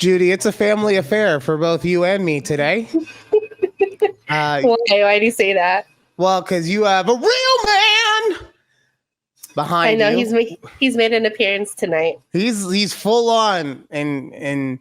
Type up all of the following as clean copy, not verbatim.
Judy, it's a family affair for both you and me today. Why do you say that? Well, because you have a real man behind you. I know he's made an appearance tonight. He's full on and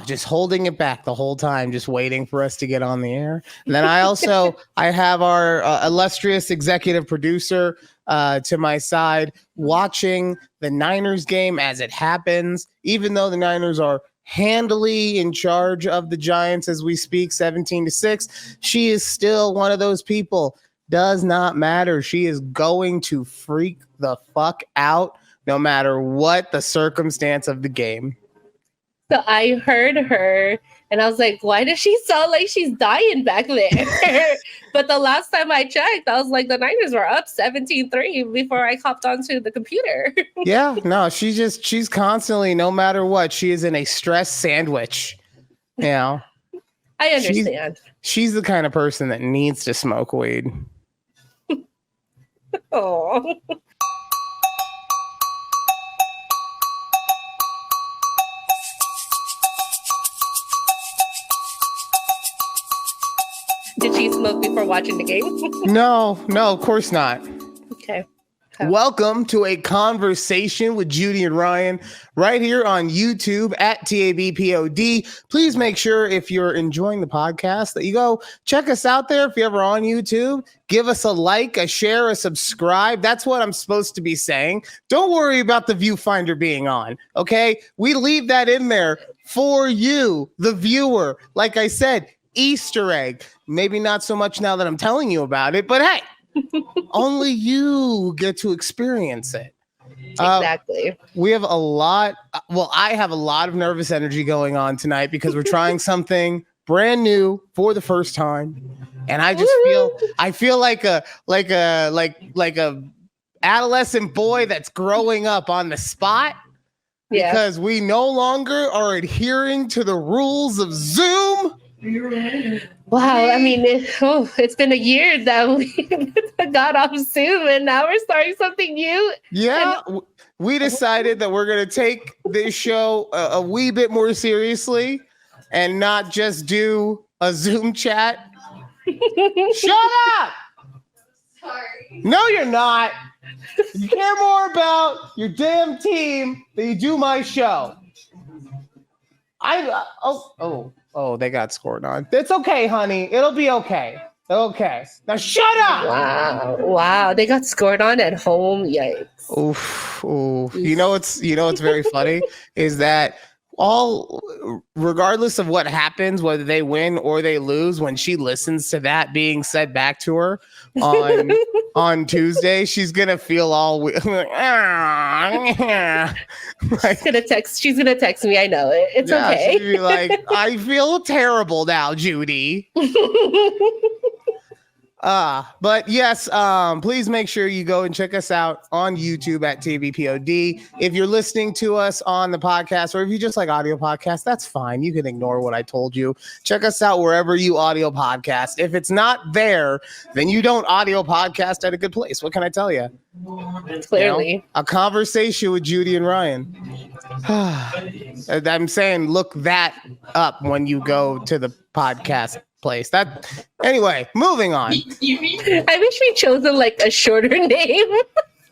just holding it back the whole time, just waiting for us to get on the air. And then I have our illustrious executive producer to my side, watching the Niners game as it happens, even though the Niners are handily in charge of the Giants as we speak, 17-6. She is still one of those people. Does not matter. She is going to freak the fuck out no matter what the circumstance of the game. So I heard her and I was like, why does she sound like she's dying back there? But the last time I checked, I was like, the Niners were up 17-3 before I hopped onto the computer. Yeah, no, she's constantly, no matter what, she is in a stress sandwich. You know, I understand. She's the kind of person that needs to smoke weed. Oh. Did she smoke before watching the game? No, of course not. Okay. Welcome to a conversation with Judy and Ryan right here on YouTube at takeabreathpod. Please make sure if you're enjoying the podcast that you go check us out there. If you're ever on YouTube, give us a like, a share, a subscribe. That's what I'm supposed to be saying. Don't worry about the viewfinder being on, okay? We leave that in there for you, the viewer. Like I said, Easter egg. Maybe not so much now that I'm telling you about it, but hey, only you get to experience it. Exactly. We have a lot. Well, I have a lot of nervous energy going on tonight because we're trying something brand new for the first time, and I just feel like a adolescent boy that's growing up on the spot. Yeah. Because we no longer are adhering to the rules of Zoom. Wow, I mean, it's been a year that we got off Zoom, and now we're starting something new. Yeah, we decided that we're going to take this show a wee bit more seriously and not just do a Zoom chat. Shut up! Sorry. No, you're not. You care more about your damn team than you do my show. Oh, they got scored on. It's okay, honey. It'll be okay. Okay. Now shut up. Wow. They got scored on at home. Yikes. Oof. You know what's very funny is that regardless of what happens, whether they win or they lose, when she listens to that being said back to her on Tuesday, she's gonna feel all she's gonna text me. I know it. It's okay. She'd be like, I feel terrible now, Judy. But yes, please make sure you go and check us out on YouTube at TVPOD. If you're listening to us on the podcast, or if you just like audio podcasts, that's fine. You can ignore what I told you. Check us out wherever you audio podcast. If it's not there, then you don't audio podcast at a good place. What can I tell you? Clearly. You know, a conversation with Judy and Ryan. I'm saying look that up when you go to the podcast place. Anyway, moving on. I wish we chose a shorter name.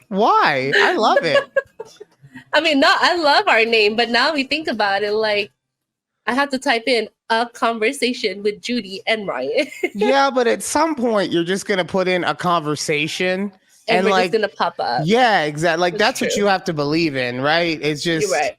Why? I love it. I mean, no, I love our name, but now we think about it, I have to type in a conversation with Judy and Ryan. Yeah, but at some point you're just gonna put in a conversation and we're just gonna pop up. Yeah, exactly. That's what you have to believe in, right? It's just You're right.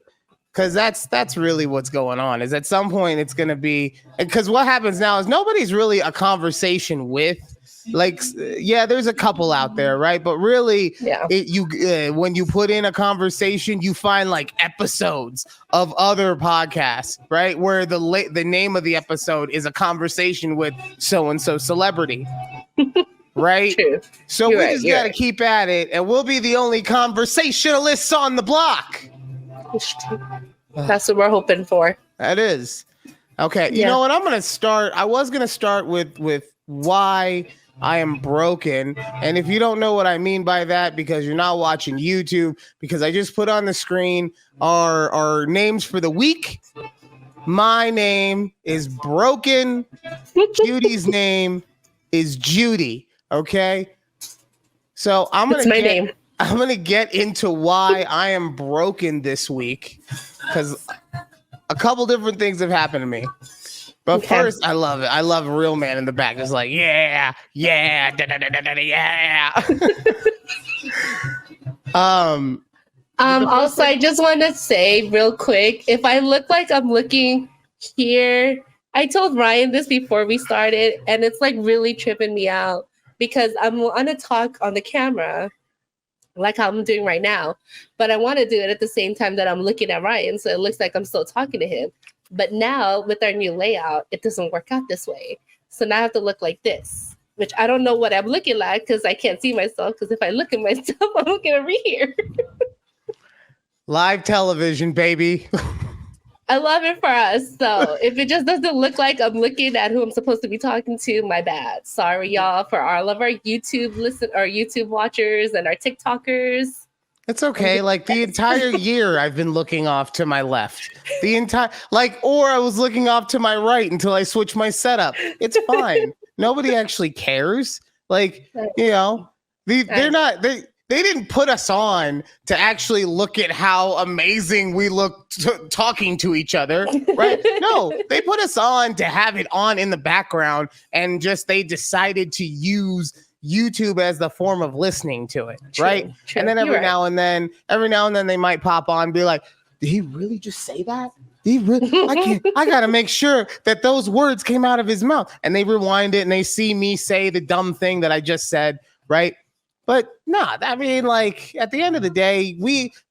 Because that's really what's going on. Is at some point it's going to be, because what happens now is nobody's really a conversation with. There's a couple out there, right? But really, when you put in a conversation, you find episodes of other podcasts, right? Where the name of the episode is a conversation with so and so celebrity. Right? True. So we just got to keep at it, and we'll be the only conversationalists on the block. That's what we're hoping for. That is. Okay. You know what? I was going to start with why I am broken. And if you don't know what I mean by that, because you're not watching YouTube, because I just put on the screen our names for the week. My name is Broken. Judy's name is Judy. Okay. So I'm It's my name. gonna get into why I am broken this week, because a couple different things have happened to me. But first, I love it. I love Real Man in the back, just like yeah, yeah, da, da, da, da, da, yeah. Also, I just want to say real quick, if I look like I'm looking here, I told Ryan this before we started, and it's like really tripping me out because I'm on to talk on the camera like how I'm doing right now, but I want to do it at the same time that I'm looking at Ryan, so it looks like I'm still talking to him. But now with our new layout, it doesn't work out this way. So now I have to look like this, which I don't know what I'm looking like because I can't see myself, because if I look at myself, I'm looking over here. Live television, baby. I love it for us. So if it just doesn't look like I'm looking at who I'm supposed to be talking to, my bad. Sorry, y'all, for all of our YouTube watchers and our TikTokers. It's okay. Like the entire year I've been looking off to my left. Or I was looking off to my right until I switched my setup. It's fine. Nobody actually cares. Like, you know, they didn't put us on to actually look at how amazing we look talking to each other, right? No, they put us on to have it on in the background, and just they decided to use YouTube as the form of listening to it, right? True. And then every now and then they might pop on and be like, did he really just say that? I gotta make sure that those words came out of his mouth. And they rewind it and they see me say the dumb thing that I just said, right? But nah, I mean, like at the end of the day,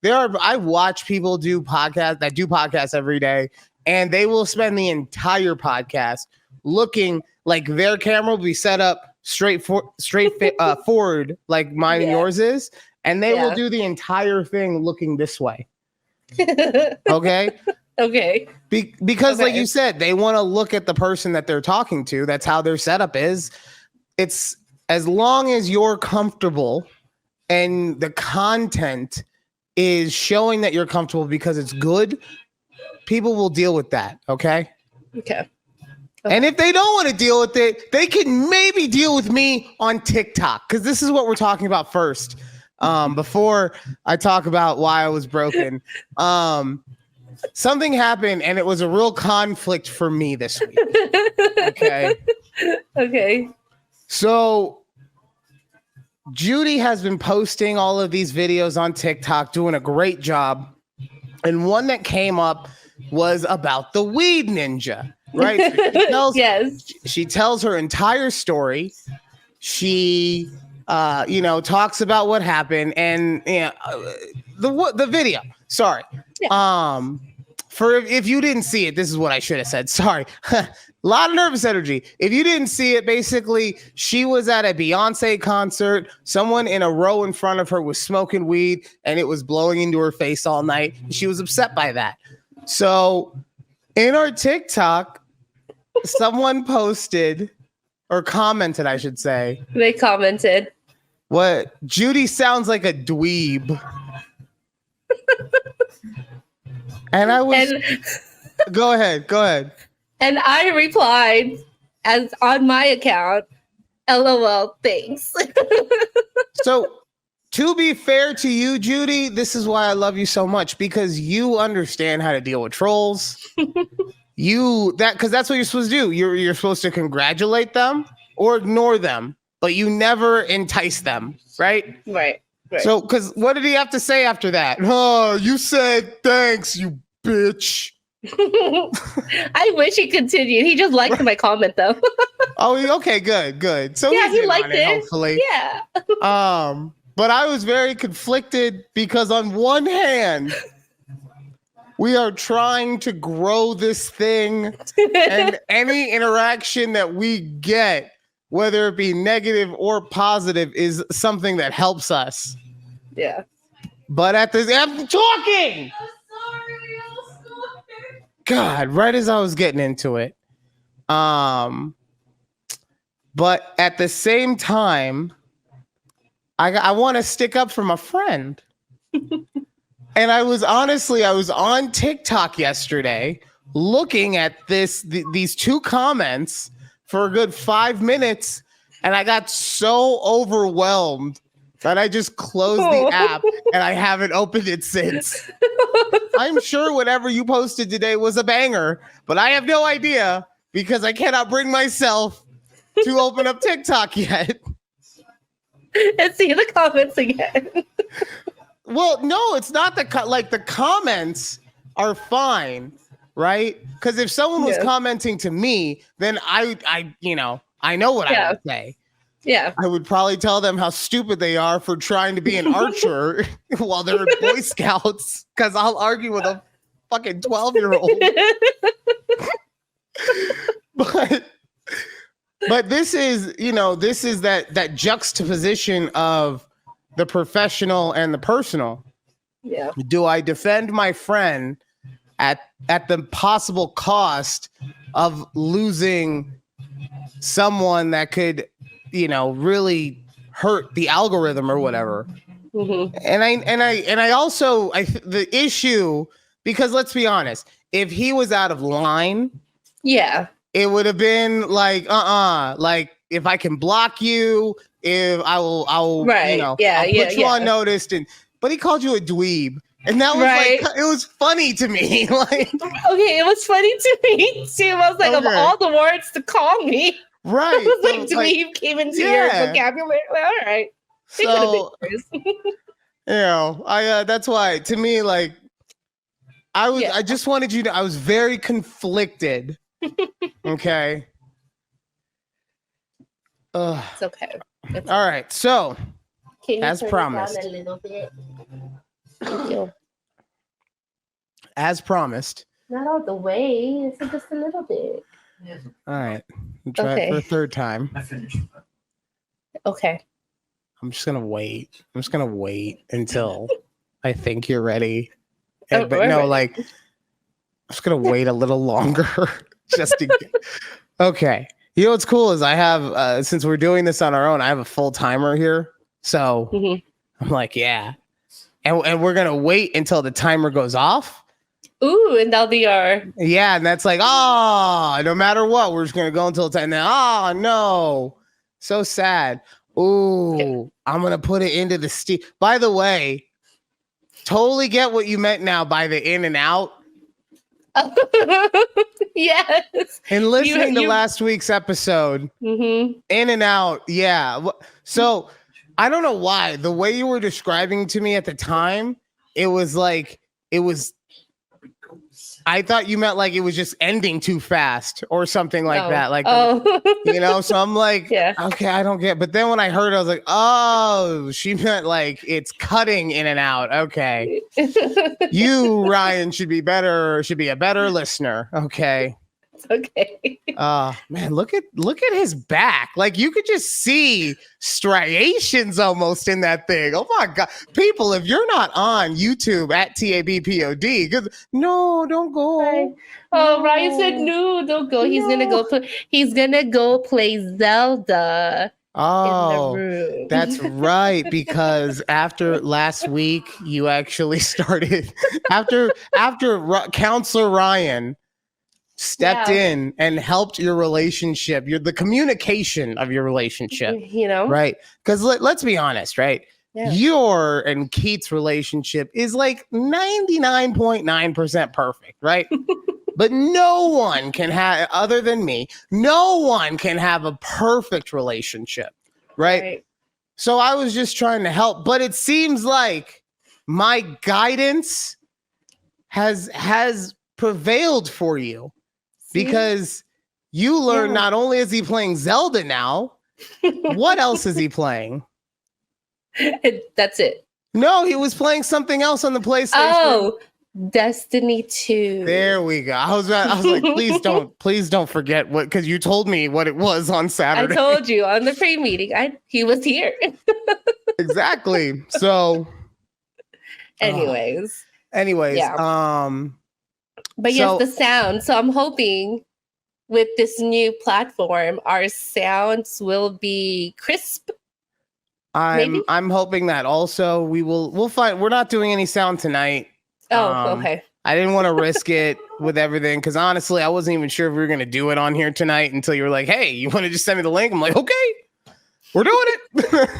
I watch people do podcasts every day, and they will spend the entire podcast looking like their camera will be set up straight forward like mine and yours is, and they will do the entire thing looking this way. Okay. Okay. Because like you said, they want to look at the person that they're talking to. That's how their setup is. It's as long as you're comfortable and the content is showing that you're comfortable because it's good, people will deal with that. Okay. And if they don't want to deal with it, they can maybe deal with me on TikTok, because this is what we're talking about first. Before I talk about why I was broken, something happened, and it was a real conflict for me this week. Okay. So Judy has been posting all of these videos on TikTok, doing a great job. And one that came up was about the weed ninja. Right. She tells her entire story. She, talks about what happened, and the video. Sorry. Yeah. If you didn't see it, this is what I should have said. Sorry. A lot of nervous energy. If you didn't see it, basically, she was at a Beyonce concert. Someone in a row in front of her was smoking weed, and it was blowing into her face all night. She was upset by that. So in our TikTok, someone posted or commented, I should say. They commented, what? Judy sounds like a dweeb. And I was... Go ahead. And I replied, as on my account, LOL, thanks. So, to be fair to you, Judy, this is why I love you so much, because you understand how to deal with trolls. Because that's what you're supposed to do. You're supposed to congratulate them or ignore them, but you never entice them, right? Right. So, because what did he have to say after that? Oh, you said thanks, you bitch. I wish he continued. He just liked my comment though. Oh, okay, good. So yeah, he liked it. Hopefully, yeah. But I was very conflicted because on one hand, we are trying to grow this thing, and any interaction that we get, whether it be negative or positive, is something that helps us. Yeah. But I'm talking. I'm sorry. God, right as I was getting into it. But at the same time, I want to stick up for my friend. And I was on TikTok yesterday looking at these two comments for a good 5 minutes, and I got so overwhelmed that I just closed the app and I haven't opened it since. I'm sure whatever you posted today was a banger, but I have no idea because I cannot bring myself to open up TikTok yet. And see the comments again. Well, no, it's not the comments are fine, right? Because if someone was commenting to me, then I know what I would say. Yeah. I would probably tell them how stupid they are for trying to be an archer while they're in Boy Scouts, because I'll argue with a fucking 12-year-old. But this is that juxtaposition of the professional and the personal. Yeah. Do I defend my friend at the possible cost of losing someone that could, really hurt the algorithm or whatever? Mm-hmm. And I also the issue, because let's be honest, if he was out of line, it would have been like, like if I can block you, if I'll I'll put you on notice. But he called you a dweeb. And that was like, it was funny to me. Like, okay, it was funny to me too. I was like, of all the words to call me, right? It was like dweeb came into your vocabulary. Like, all right. So, that's why to me, like, I just wanted you to. I was very conflicted. Okay. It's okay. All right. So, can you as turn promised, it down a little bit? Thank you. As promised. Not all the way. It's just a little bit. All right. Try it for a third time. I finished. Okay. I'm just gonna wait. I'm just gonna wait until I think you're ready. But no, like, I'm just gonna wait a little longer. Just to get... Okay. You know what's cool is I have since we're doing this on our own, I have a full timer here. So I'm like, yeah. And we're gonna wait until the timer goes off. Ooh, and that'll be our and that's like, no matter what, we're just gonna go until 10. Then no, so sad. Ooh, I'm gonna put it into the steam. By the way, totally get what you meant now by the in and out. Yes. And listening to last week's episode, in and out, So I don't know why the way you were describing to me at the time, it was like I thought you meant like it was just ending too fast or something like that. Like, so I'm like, okay, I don't get. But then when I heard it, I was like, she meant like it's cutting in and out. Okay. You, Ryan, should be a better listener. Okay. Okay. Man, look at his back. Like you could just see striations almost in that thing. Oh my God. People, if you're not on YouTube at takeabreathpod, because no, don't go. Right. Oh, Ryan said no, don't go. He's gonna go play Zelda. Oh, in the room. That's right. Because after last week, you actually started after Counselor Ryan stepped in and helped your relationship, the communication of your relationship, right? Because let's be honest, right? Yeah. Your and Keith's relationship is like 99.9% perfect, right? But no one can have, other than me, no one can have a perfect relationship, right? So I was just trying to help, but it seems like my guidance has prevailed for you. Because you learn not only is he playing Zelda now, what else is he playing? That's it. No, he was playing something else on the PlayStation. Oh, Destiny 2. There we go. I was like, please don't forget because you told me what it was on Saturday. I told you on the pre-meeting. He was here. Exactly. So, anyways. But yes, the sound. So I'm hoping with this new platform, our sounds will be crisp. I'm hoping that also we'll find. We're not doing any sound tonight. Oh, okay. I didn't want to risk it with everything because honestly, I wasn't even sure if we were going to do it on here tonight until you were like, hey, you want to just send me the link? I'm like, okay, we're doing it.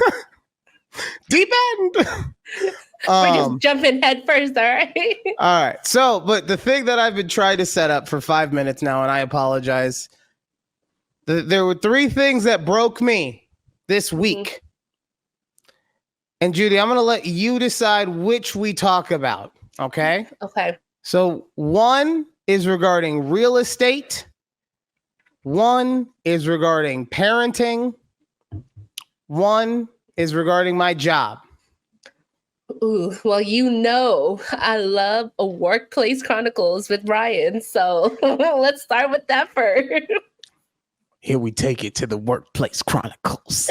Deep end. We're just jumping head first, all right? All right. So, but the thing that I've been trying to set up for 5 minutes now, and I apologize. There were 3 things that broke me this week. And Judy, I'm going to let you decide which we talk about. Okay. Okay. So 1 is regarding real estate. 1 is regarding parenting. 1 is regarding my job. Ooh, well, you know, I love a Workplace Chronicles with Ryan. So let's start with that first. Here we take it to the Workplace Chronicles.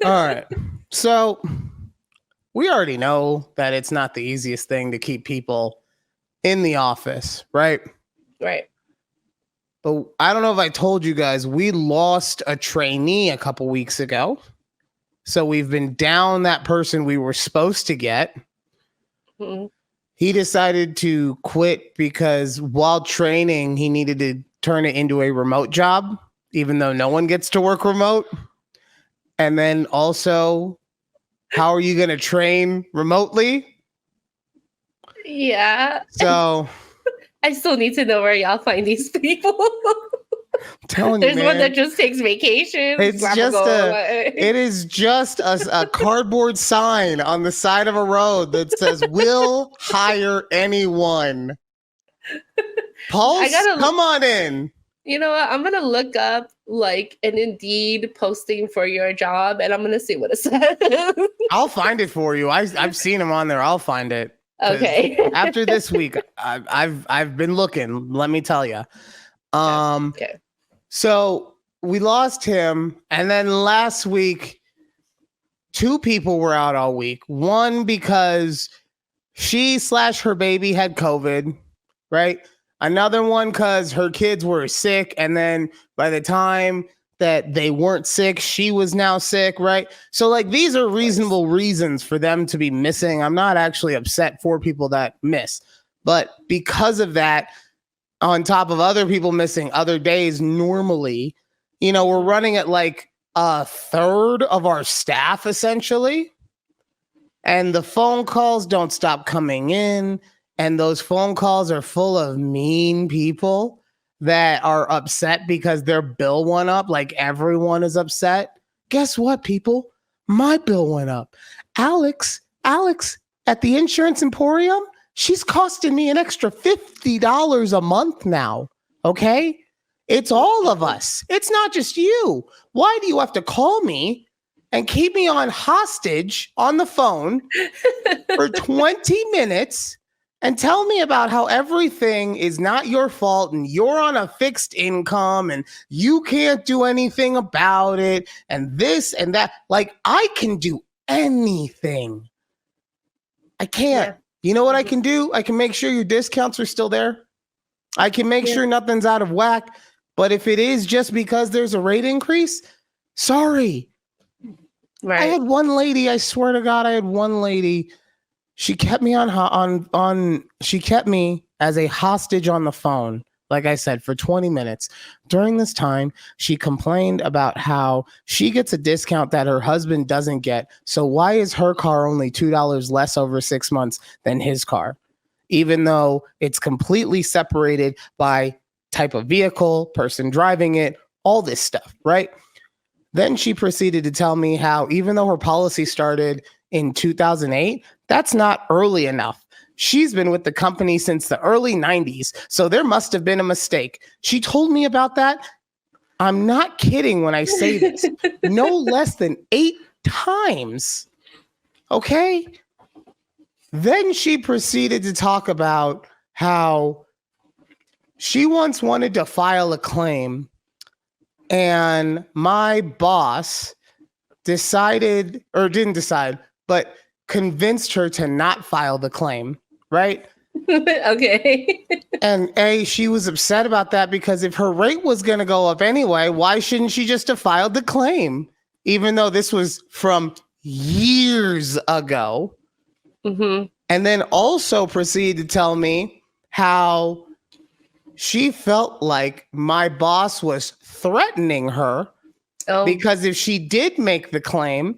All right. So we already know that it's not the easiest thing to keep people in the office, right? Right. But I don't know if I told you guys, we lost a trainee a couple weeks ago. So we've been down that person we were supposed to get. Mm-hmm. He decided to quit because while training, he needed to turn it into a remote job, even though no one gets to work remote. And then also, how are you going to train remotely? Yeah. So I still need to know where y'all find these people. I'm telling There's you, one man, that just takes vacations. it is just a cardboard sign on the side of a road that says, "We'll hire anyone." Pulse, come on in. You know what? I'm going to look up like an Indeed posting for your job and I'm going to see what it says. I'll find it for you. I've seen them on there. I'll find it. Okay. After this week, I've been looking, let me tell you. Okay. So we lost him, and then last week 2 people were out all week. One because she/her baby had COVID, right? Another one because her kids were sick, and then by the time that they weren't sick, she was now sick, right? So like these are reasonable reasons for them to be missing. I'm not actually upset for people that miss, but because of that, on top of other people missing other days, normally, you know, we're running at like a third of our staff essentially. And the phone calls don't stop coming in. And those phone calls are full of mean people that are upset because their bill went up. Like everyone is upset. Guess what, people? My bill went up. Alex at the Insurance Emporium, she's costing me an extra $50 a month now. Okay? It's all of us. It's not just you. Why do you have to call me and keep me on hostage on the phone for 20 minutes and tell me about how everything is not your fault and you're on a fixed income and you can't do anything about it and this and that? Like, I can do anything. I can't. Yeah. You know what I can do? I can make sure your discounts are still there. I can make sure nothing's out of whack. But if it is just because there's a rate increase, sorry. Right. I had one lady, I swear to God, I had one lady. She kept me she kept me as a hostage on the phone, like I said, for 20 minutes. During this time, she complained about how she gets a discount that her husband doesn't get. So why is her car only $2 less over 6 months than his car? Even though it's completely separated by type of vehicle, person driving it, all this stuff, right? Then she proceeded to tell me how even though her policy started in 2008, that's not early enough. She's been with the company since the early 90s, so there must have been a mistake. She told me about that. I'm not kidding when I say this. No less than 8 times. Okay? Then she proceeded to talk about how she once wanted to file a claim and my boss decided, or didn't decide, but convinced her to not file the claim, right? Okay. And she was upset about that because if her rate was going to go up anyway, why shouldn't she just have filed the claim? Even though this was from years ago. Mm-hmm. And then also proceeded to tell me how she felt like my boss was threatening her because if she did make the claim,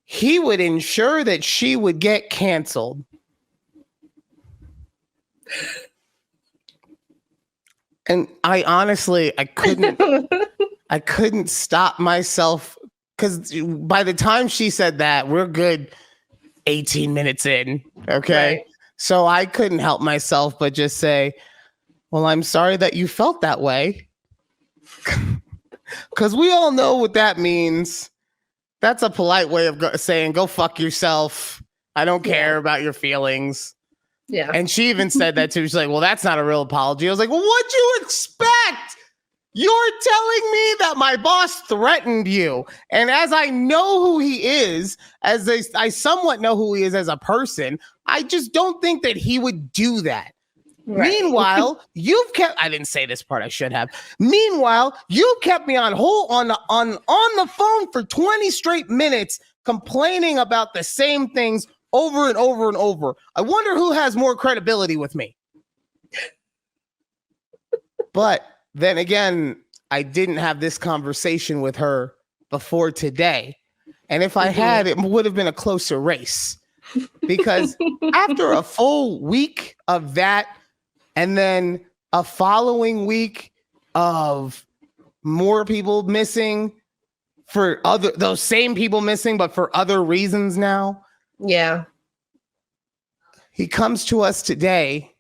he would ensure that she would get canceled. And I honestly, I couldn't stop myself, because by the time she said that, we're good 18 minutes in. Okay. Right. So I couldn't help myself but just say, well, I'm sorry that you felt that way. Because we all know what that means. That's a polite way of saying, go fuck yourself. I don't care about your feelings. Yeah. And she even said that too. She's like, well, that's not a real apology. I was like, well, what'd you expect? You're telling me that my boss threatened you. And as I know who he is, I somewhat know who he is as a person, I just don't think that he would do that. Right. Meanwhile, I didn't say this part, I should have. Meanwhile, you kept me on the phone for 20 straight minutes complaining about the same things over and over and over. I wonder who has more credibility with me. But then again, I didn't have this conversation with her before today. And if I had, it would have been a closer race. Because after a full week of that, and then a following week of more people missing for those same people missing, but for other reasons now. Yeah. He comes to us today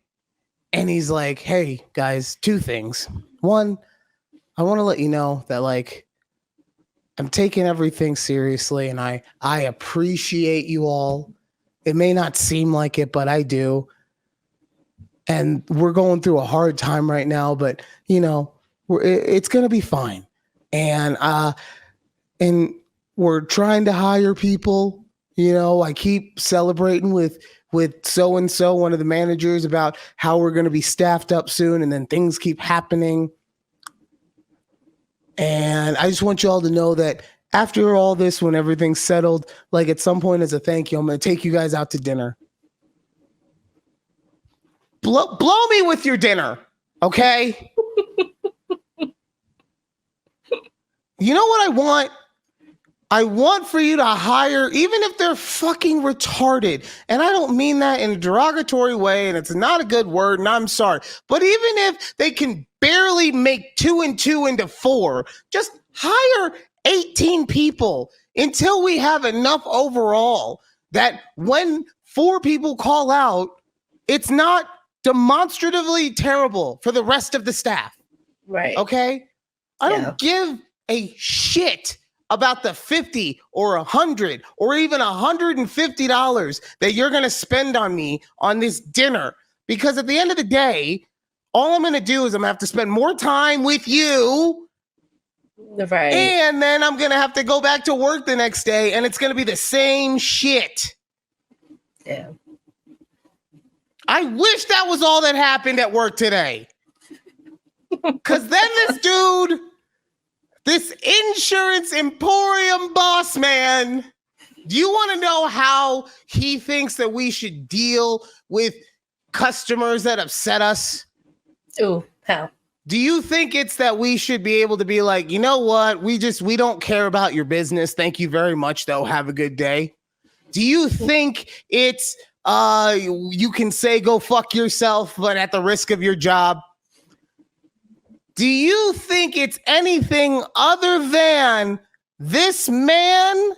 and he's like, hey guys, two things. One, I want to let you know that like, I'm taking everything seriously and I appreciate you all. It may not seem like it, but I do. And we're going through a hard time right now, but you know, it's going to be fine. And we're trying to hire people. You know, I keep celebrating with so-and-so, one of the managers, about how we're going to be staffed up soon. And then things keep happening. And I just want you all to know that after all this, when everything's settled, like at some point as a thank you, I'm going to take you guys out to dinner. Blow me with your dinner, okay? You know what I want? I want for you to hire, even if they're fucking retarded. And I don't mean that in a derogatory way, and it's not a good word, and I'm sorry. But even if they can barely make 2 and 2 into 4, just hire 18 people until we have enough overall that when 4 people call out, it's not demonstratively terrible for the rest of the staff. Right. Okay? I don't give a shit about the $50 or $100 or even $150 that you're going to spend on me on this dinner. Because at the end of the day, all I'm going to do is I'm going to have to spend more time with you. Right. And then I'm going to have to go back to work the next day and it's going to be the same shit. Yeah. I wish that was all that happened at work today. Because then this insurance emporium boss man, do you want to know how he thinks that we should deal with customers that upset us? Ooh, how? Do you think it's that we should be able to be like, you know what? We don't care about your business. Thank you very much, though. Have a good day. Do you think it's you can say go fuck yourself, but at the risk of your job? Do you think it's anything other than this man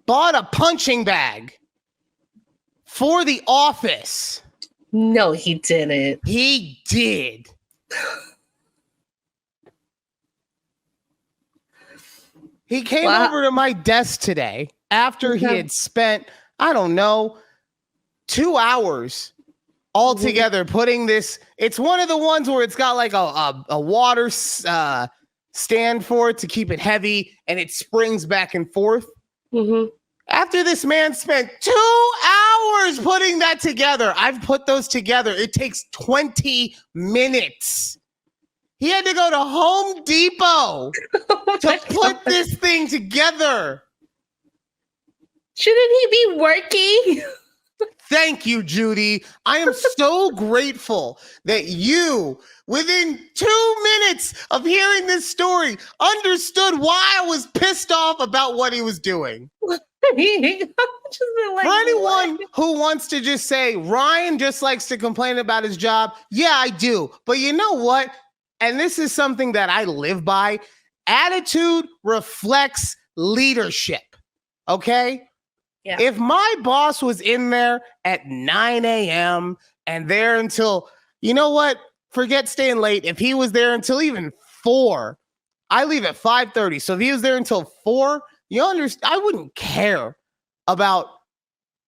bought a punching bag for the office? No, he didn't. He did. He came over to my desk today after he had spent, I don't know, 2 hours all together putting this. It's one of the ones where it's got like a water stand for it to keep it heavy and it springs back and forth. Mm-hmm. After this man spent 2 hours putting that together, I've put those together. It takes 20 minutes. He had to go to Home Depot to put this thing together. Shouldn't he be working? Thank you, Judy. I am so grateful that you, within 2 minutes of hearing this story, understood why I was pissed off about what he was doing. Just been like, For anyone what? who wants to just say, Ryan just likes to complain about his job, yeah, I do. But you know what? And this is something that I live by. Attitude reflects leadership. Okay? Yeah. If my boss was in there at 9 a.m. and there until, you know what? Forget staying late. If he was there until even 4, I leave at 5:30. So if he was there until 4, you understand, I wouldn't care about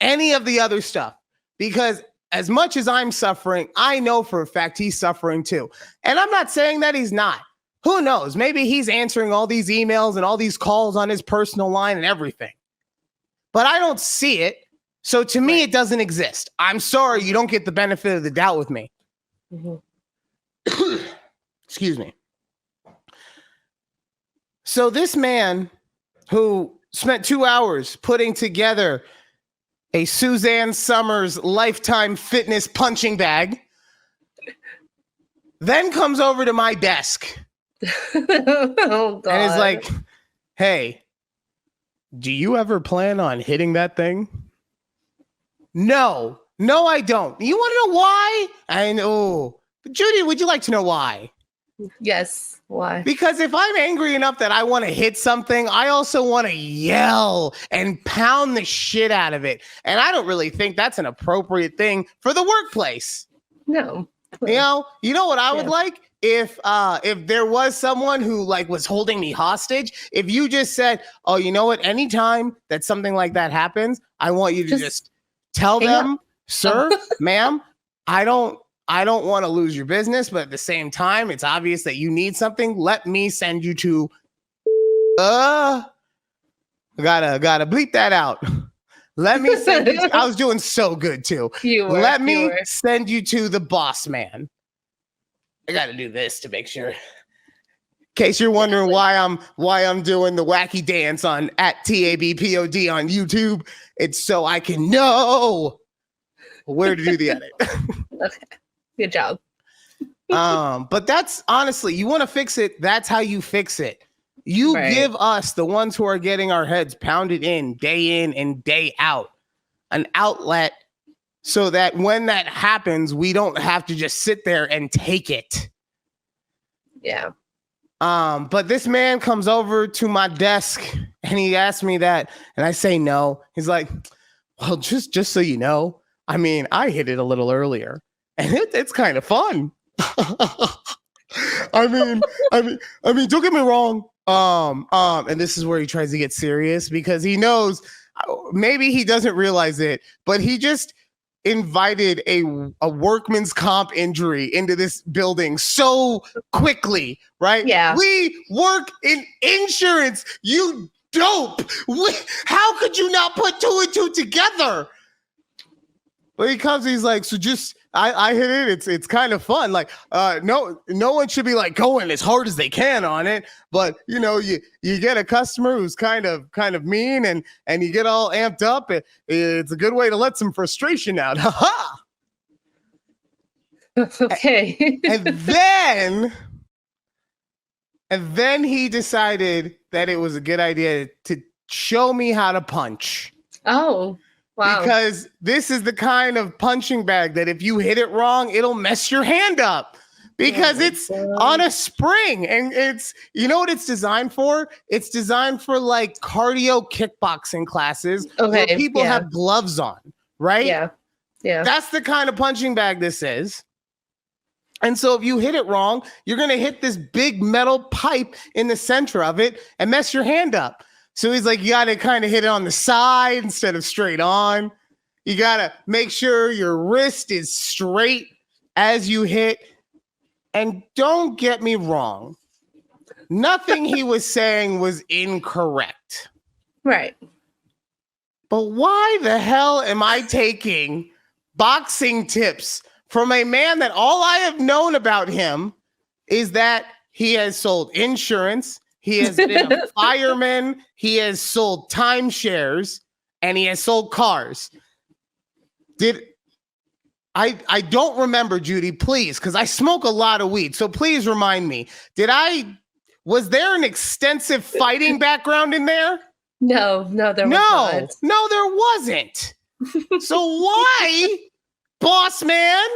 any of the other stuff, because as much as I'm suffering, I know for a fact he's suffering too. And I'm not saying that he's not. Who knows? Maybe he's answering all these emails and all these calls on his personal line and everything. But I don't see it. So to me, it doesn't exist. I'm sorry, you don't get the benefit of the doubt with me. Mm-hmm. Excuse me. So this man who spent 2 hours putting together a Suzanne Summers Lifetime Fitness punching bag then comes over to my desk Oh, God. and is like, hey, do you ever plan on hitting that thing? No, I don't. You want to know why? I know. But Judy, would you like to know why? Yes. Why? Because if I'm angry enough that I want to hit something, I also want to yell and pound the shit out of it. And I don't really think that's an appropriate thing for the workplace. No. You know what I would like? If there was someone who like was holding me hostage, if you just said, oh, you know what? Anytime that something like that happens, I want you to just tell them, sir, ma'am, I don't want to lose your business, but at the same time, it's obvious that you need something. Let me send you to gotta bleep that out. Let me send you I was doing so good too. Let me send you to the boss man. I gotta do this to make sure. In case you're wondering why I'm doing the wacky dance on @takeabreathpod on YouTube, it's so I can know where to do the edit. Okay. Good job. But that's honestly, you want to fix it, that's how you fix it. You give us, the ones who are getting our heads pounded in and day out, an outlet so that when that happens, we don't have to just sit there and take it. Yeah. But this man comes over to my desk and he asks me that, and I say no. He's like, well, just so you know, I mean, I hit it a little earlier. And it's kind of fun. I mean, don't get me wrong. And this is where he tries to get serious because he knows, maybe he doesn't realize it, but he just invited a workman's comp injury into this building so quickly, right? Yeah. We work in insurance, you dope. How could you not put 2 and 2 together? But he comes, he's like, so just, I hit it. It's kind of fun. Like, no one should be like going as hard as they can on it. But you know, you get a customer who's kind of mean, and you get all amped up. It's a good way to let some frustration out. Ha ha. Okay. and then he decided that it was a good idea to show me how to punch. Oh. Wow. Because this is the kind of punching bag that if you hit it wrong, it'll mess your hand up because it's on a spring, and it's, you know what it's designed for? It's designed for like cardio kickboxing classes where people have gloves on, right? Yeah. That's the kind of punching bag this is. And so if you hit it wrong, you're going to hit this big metal pipe in the center of it and mess your hand up. So he's like, you got to kind of hit it on the side instead of straight on. You got to make sure your wrist is straight as you hit. And don't get me wrong, nothing he was saying was incorrect. Right. But why the hell am I taking boxing tips from a man that all I have known about him is that he has sold insurance, he has been a fireman, he has sold timeshares, and he has sold cars. Did I don't remember, Judy, please, because I smoke a lot of weed. So please remind me. Was there an extensive fighting background in there? No, there was not. No, there wasn't. So why, boss man,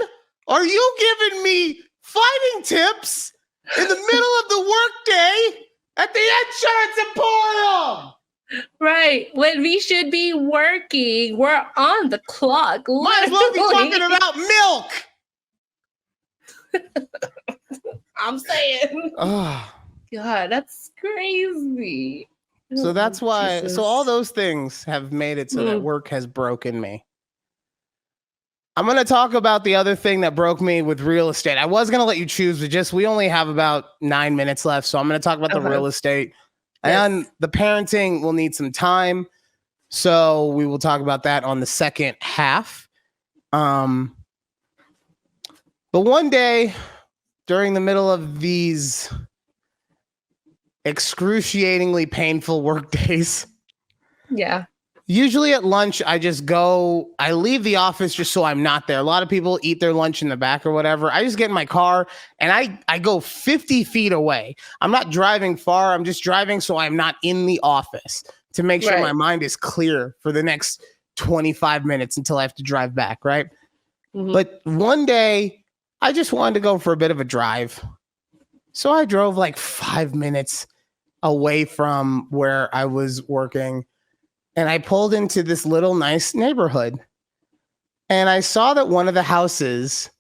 are you giving me fighting tips in the middle of the workday at the Insurance Emporium? Right. When we should be working, we're on the clock. Might as well be talking about milk. I'm saying. Oh. God, that's crazy. So that's why. Jesus. So all those things have made it so that work has broken me. I'm going to talk about the other thing that broke me with real estate. I was going to let you choose, but we only have about 9 minutes left. So I'm going to talk about the real estate. And the parenting will need some time. So we will talk about that on the second half. But one day during the middle of these excruciatingly painful work days. Yeah. Usually at lunch, I leave the office just so I'm not there. A lot of people eat their lunch in the back or whatever. I just get in my car and I go 50 feet away. I'm not driving far. I'm just driving so I'm not in the office to make sure my mind is clear for the next 25 minutes until I have to drive back, right? Mm-hmm. But one day, I just wanted to go for a bit of a drive. So I drove like 5 minutes away from where I was working. And I pulled into this little nice neighborhood. And I saw that one of the houses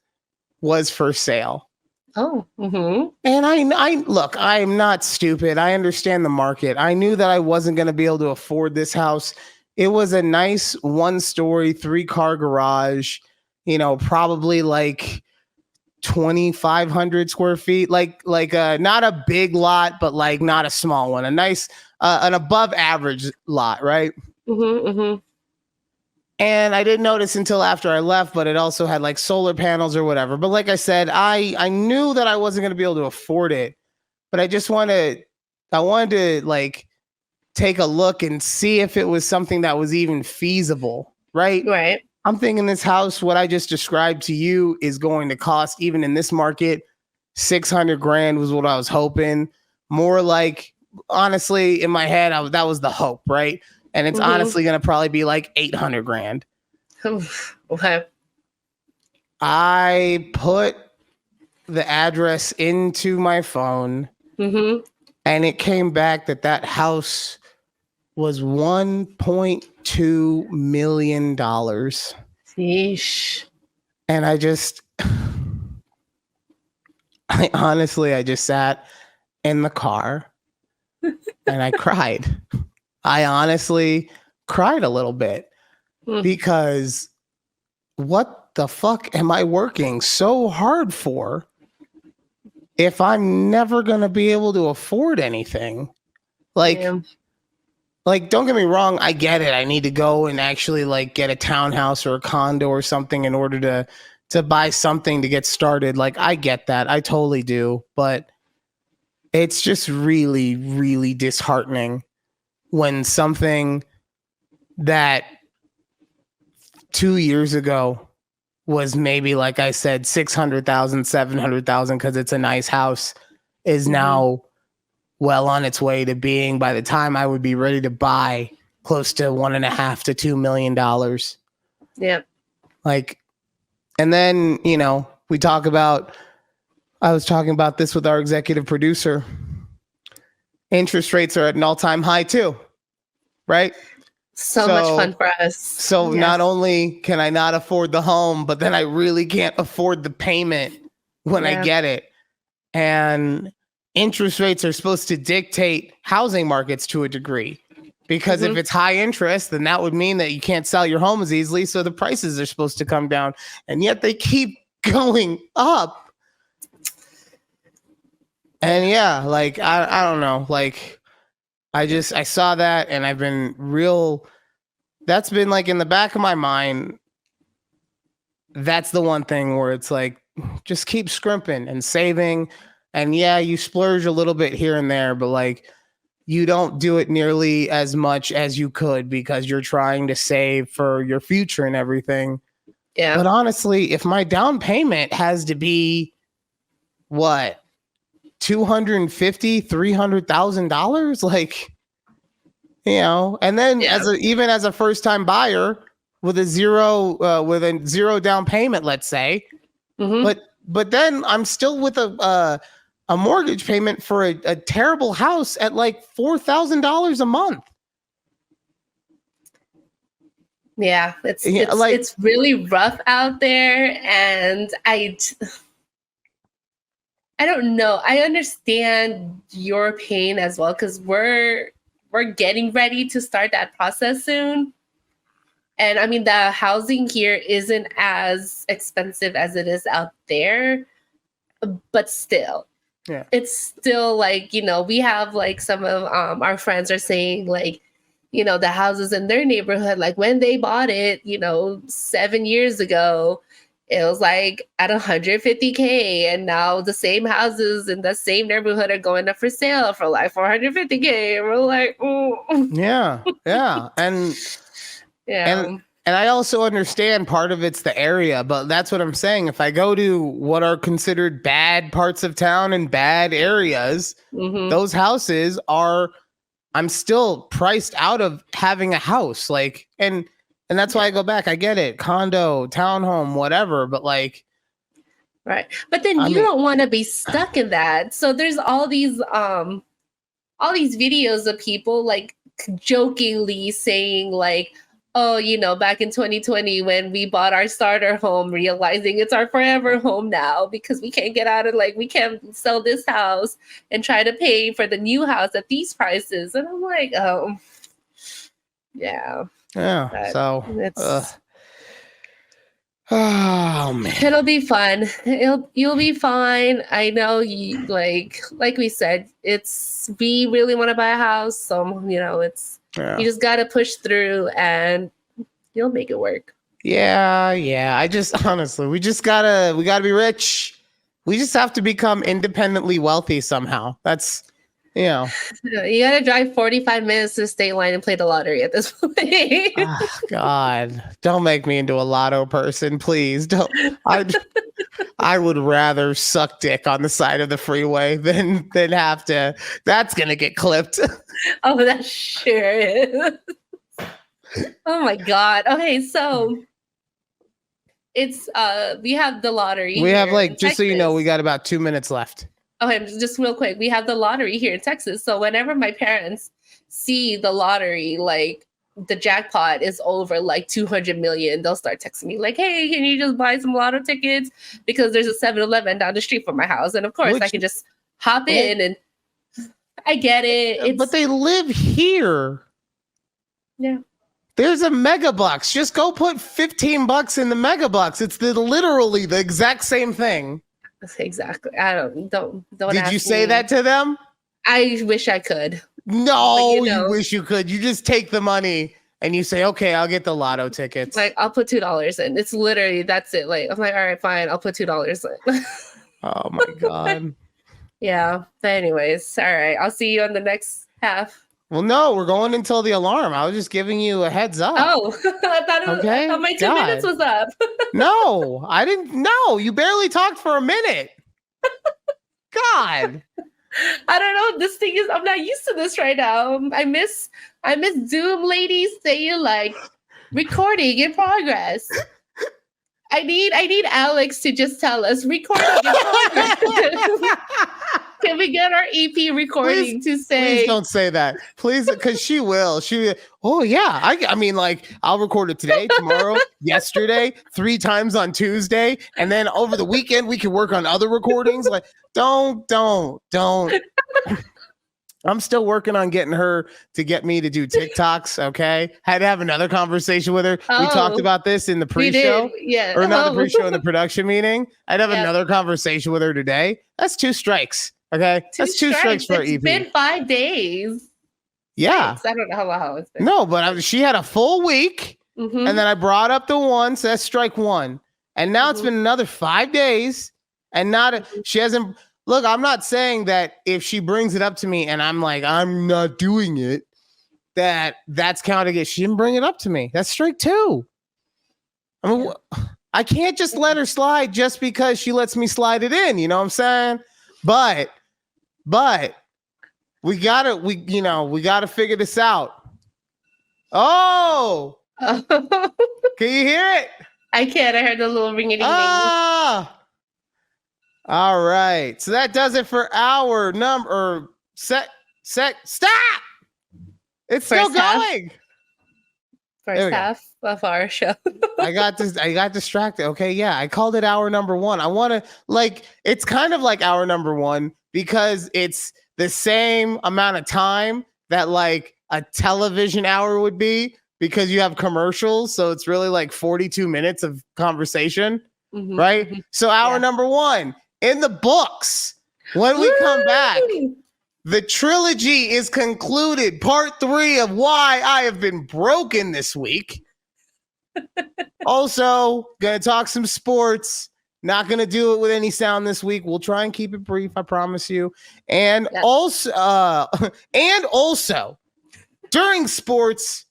was for sale. Oh. Mm-hmm. And I look, I'm not stupid. I understand the market. I knew that I wasn't going to be able to afford this house. It was a nice 1-story, 3-car garage, probably like 2,500 square feet, like not a big lot, but like not a small one, a nice, an above average lot. Right. Mm-hmm, mm-hmm. And I didn't notice until after I left, but it also had like solar panels or whatever. But like I said, I knew that I wasn't going to be able to afford it, but I wanted to like take a look and see if it was something that was even feasible. Right. Right. I'm thinking this house, what I just described to you, is going to cost, even in this market, $600,000 was what I was hoping. More like, honestly, in my head, that was the hope, right? And it's honestly going to probably be like $800,000. Okay. I put the address into my phone, and it came back that house was $1.2 million. Yeesh. And I just sat in the car and I cried. I honestly cried a little bit because what the fuck am I working so hard for if I'm never going to be able to afford anything? Like, don't get me wrong. I get it. I need to go and actually like get a townhouse or a condo or something in order to buy something to get started. Like, I get that. I totally do. But it's just really, really disheartening when something that 2 years ago was maybe, like I said, 600,000, 700,000 because it's a nice house is now well on its way to being, by the time I would be ready to buy, close to $1.5 to $2 million. Yep. Like, and then, I was talking about this with our executive producer. Interest rates are at an all-time high too, right? So much fun for us. So not only can I not afford the home, but then I really can't afford the payment when I get it. And interest rates are supposed to dictate housing markets to a degree, because if it's high interest, then that would mean that you can't sell your home as easily. So the prices are supposed to come down, and yet they keep going up. And I don't know. Like, I saw that, and I've been that's been like in the back of my mind. That's the one thing where it's like, just keep scrimping and saving. And you splurge a little bit here and there, but like, you don't do it nearly as much as you could because you're trying to save for your future and everything. Yeah. But honestly, if my down payment has to be what, $250,000, $300,000, like, and then even as a first time buyer with a zero down payment, let's say, but then I'm still with a mortgage payment for a terrible house at like $4,000 a month. Yeah, it's really rough out there, and I don't know. I understand your pain as well, because we're getting ready to start that process soon. And I mean, the housing here isn't as expensive as it is out there, but still, it's still like, we have like some of our friends are saying like, the houses in their neighborhood, like when they bought it, 7 years ago, it was like at 150K, and now the same houses in the same neighborhood are going up for sale for like 450K. And we're like, oh. Yeah. And I also understand part of it's the area, but that's what I'm saying. If I go to what are considered bad parts of town and bad areas, those houses I'm still priced out of having a house. Like, and that's why I go back. I get it. Condo, townhome, whatever. But like, right. But then you don't want to be stuck in that. So there's all these videos of people like jokingly saying like, oh, back in 2020 when we bought our starter home, realizing it's our forever home now because we can't get out of, like, we can't sell this house and try to pay for the new house at these prices. And I'm like, oh, yeah. Yeah. So oh man, it'll be fun. You'll be fine. I know you like we said, we really want to buy a house. So, you just got to push through and you'll make it work. Yeah. I just, honestly, we gotta be rich. We just have to become independently wealthy somehow. That's, you gotta drive 45 minutes to the state line and play the lottery at this point. Oh, God, don't make me into a lotto person, please. Don't. I would rather suck dick on the side of the freeway than have to. That's gonna get clipped. Oh, that sure is. Oh my God. Okay, so it's we have the lottery. We have like, just so you know, we got about 2 minutes left. Okay, just real quick. We have the lottery here in Texas. So whenever my parents see the lottery, like the jackpot is over like 200 million, they'll start texting me like, hey, can you just buy some lotto tickets? Because there's a 7-Eleven down the street from my house. And of course, I can just hop in, and I get it. But they live here. Yeah. There's a Megabucks. Just go put $15 in the Megabucks. It's literally the exact same thing. Exactly. I don't. Did you say that to them? I wish I could. No, you wish you could. You just take the money and you say, okay, I'll get the lotto tickets. Like, I'll put $2 in. It's literally, that's it. Like, I'm like, all right, fine. I'll put $2 in. Oh my God. Yeah. But anyways, all right. I'll see you on the next half. Well, no, we're going until the alarm. I was just giving you a heads up. Oh, I thought my 2 minutes was up. No, I didn't. No, you barely talked for a minute. God. I don't know. This thing is, I'm not used to this right now. I miss Zoom ladies saying like recording in progress. I need Alex to just tell us recording in progress. Can we get our EP recording to say? Please don't say that, please, because she will. Oh yeah, I mean, like, I'll record it today, tomorrow, yesterday, 3 times on Tuesday, and then over the weekend we can work on other recordings. Like, don't. I'm still working on getting her to get me to do TikToks. Okay, had to have another conversation with her. We talked about this in the pre-show, yeah, or not the pre-show, in the production meeting. I'd have another conversation with her today. That's 2 strikes. Okay, that's 2 strikes for EP. It's been 5 days. Yeah, 6. I don't know how long it's been. No, but she had a full week, and then I brought up the 1, so that's strike 1. And now it's been another 5 days, and she hasn't. Look, I'm not saying that if she brings it up to me and I'm like, I'm not doing it, that's counting it. She didn't bring it up to me. That's strike 2. I mean, I can't just let her slide just because she lets me slide it in. You know what I'm saying? But we gotta figure this out. Oh, Oh, can you hear it? I can't. I heard the little ring ding ding. Ah, all right. So that does it for our number. Stop! It's still First half. going. There we First go. half of our show. I got distracted. Okay, yeah, I called it hour number 1. I want to it's kind of like hour number 1 because it's the same amount of time that like a television hour would be because you have commercials, so it's really like 42 minutes of conversation, Mhm, right? mhm. So hour Yeah. number 1 in the books. When we come back, Woo! the trilogy is concluded. Part 3 of why I have been broken this week. Also, gonna talk some sports. Not gonna do it with any sound this week. We'll try and keep it brief, I promise you. And Yeah. also, during sports,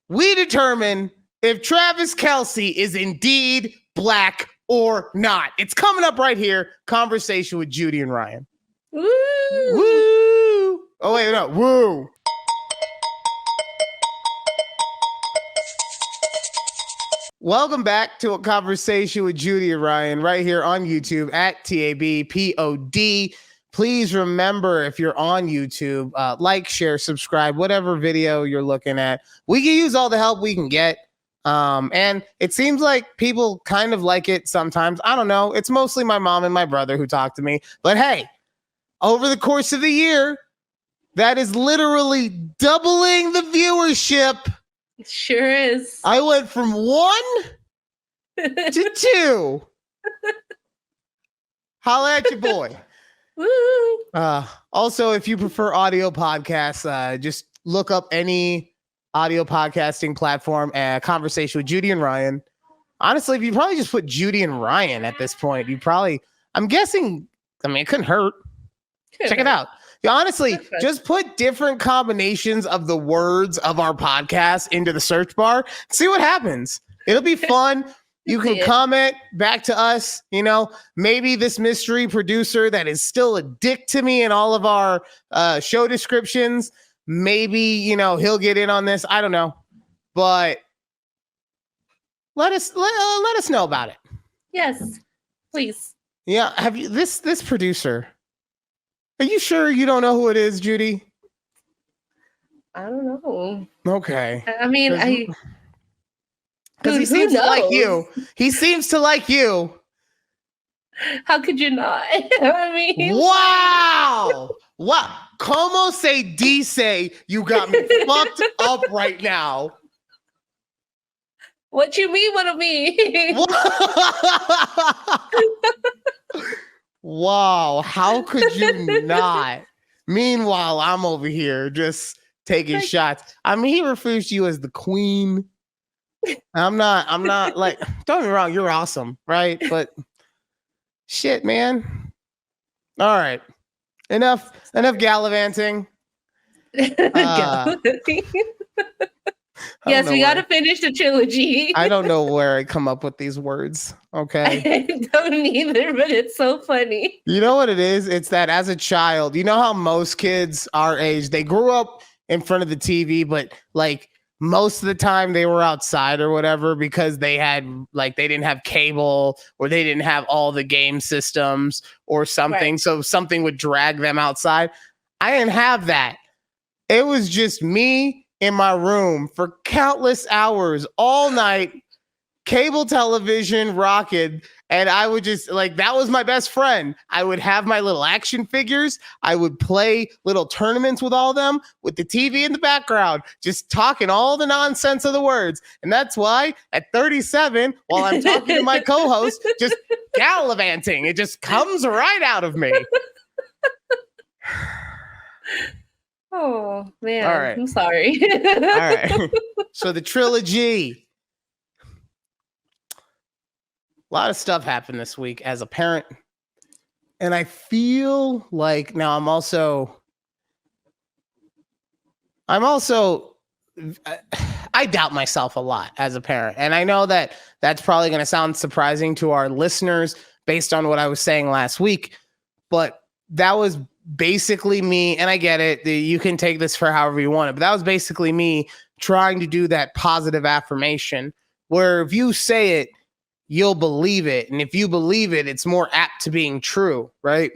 we determine if Travis Kelce is indeed black or not. It's coming up right here. Conversation with Judy and Ryan. Woo! Woo! Oh wait, no, woo! Welcome back to a conversation with Judy and Ryan right here on YouTube at takeabreathpod. Please remember, if you're on YouTube, like, share, subscribe, whatever video you're looking at. We can use all the help we can get. And it seems like people kind of like it sometimes. I don't know. It's mostly my mom and my brother who talk to me. But hey, over the course of the year, that is literally doubling the viewership. It sure is. I went from 1 to 2. Holla at your boy. Woo! Also, if you prefer audio podcasts, just look up any audio podcasting platform, Conversation with Judy and Ryan. Honestly, if you probably just put Judy and Ryan at this point, I'm guessing, it couldn't hurt. Check it out. Yeah, honestly, just put different combinations of the words of our podcast into the search bar. See what happens. It'll be fun. You can comment back to us. Maybe this mystery producer that is still a dick to me in all of our show descriptions, maybe, he'll get in on this. I don't know. But let us know about it. Yes, please. Yeah. Have you this producer? Are you sure you don't know who it is, Judy? I don't know. Okay. I mean, because he seems to like you. He seems to like you. How could you not? I mean, wow. What? Como se dice? You got me fucked up right now. What you mean? What I mean? Wow. How could you not? Meanwhile, I'm over here just taking shots. I mean, he refers to you as the queen. I'm not like, don't get me wrong, you're awesome, right? But shit, man. All right. Enough gallivanting. Yes, we got to finish the trilogy. I don't know where I come up with these words. Okay. I don't either, but it's so funny. You know what it is? It's that as a child, you know how most kids our age, they grew up in front of the TV, but like most of the time they were outside or whatever because they didn't have cable or they didn't have all the game systems or something. Right. So something would drag them outside. I didn't have that. It was just me in my room for countless hours, all night, cable television rocking. And I would just that was my best friend. I would have my little action figures. I would play little tournaments with all of them with the TV in the background, just talking all the nonsense of the words. And that's why at 37, while I'm talking to my co-host, just gallivanting, it just comes right out of me. Oh, man. All right. I'm sorry. All right. So the trilogy. A lot of stuff happened this week as a parent. And I feel like now I'm also I I doubt myself a lot as a parent. And I know that that's probably going to sound surprising to our listeners based on what I was saying last week, but that was basically me. And I get it. You can take this for however you want it, but that was basically me trying to do that positive affirmation where if you say it, you'll believe it. And if you believe it, it's more apt to being true. Right.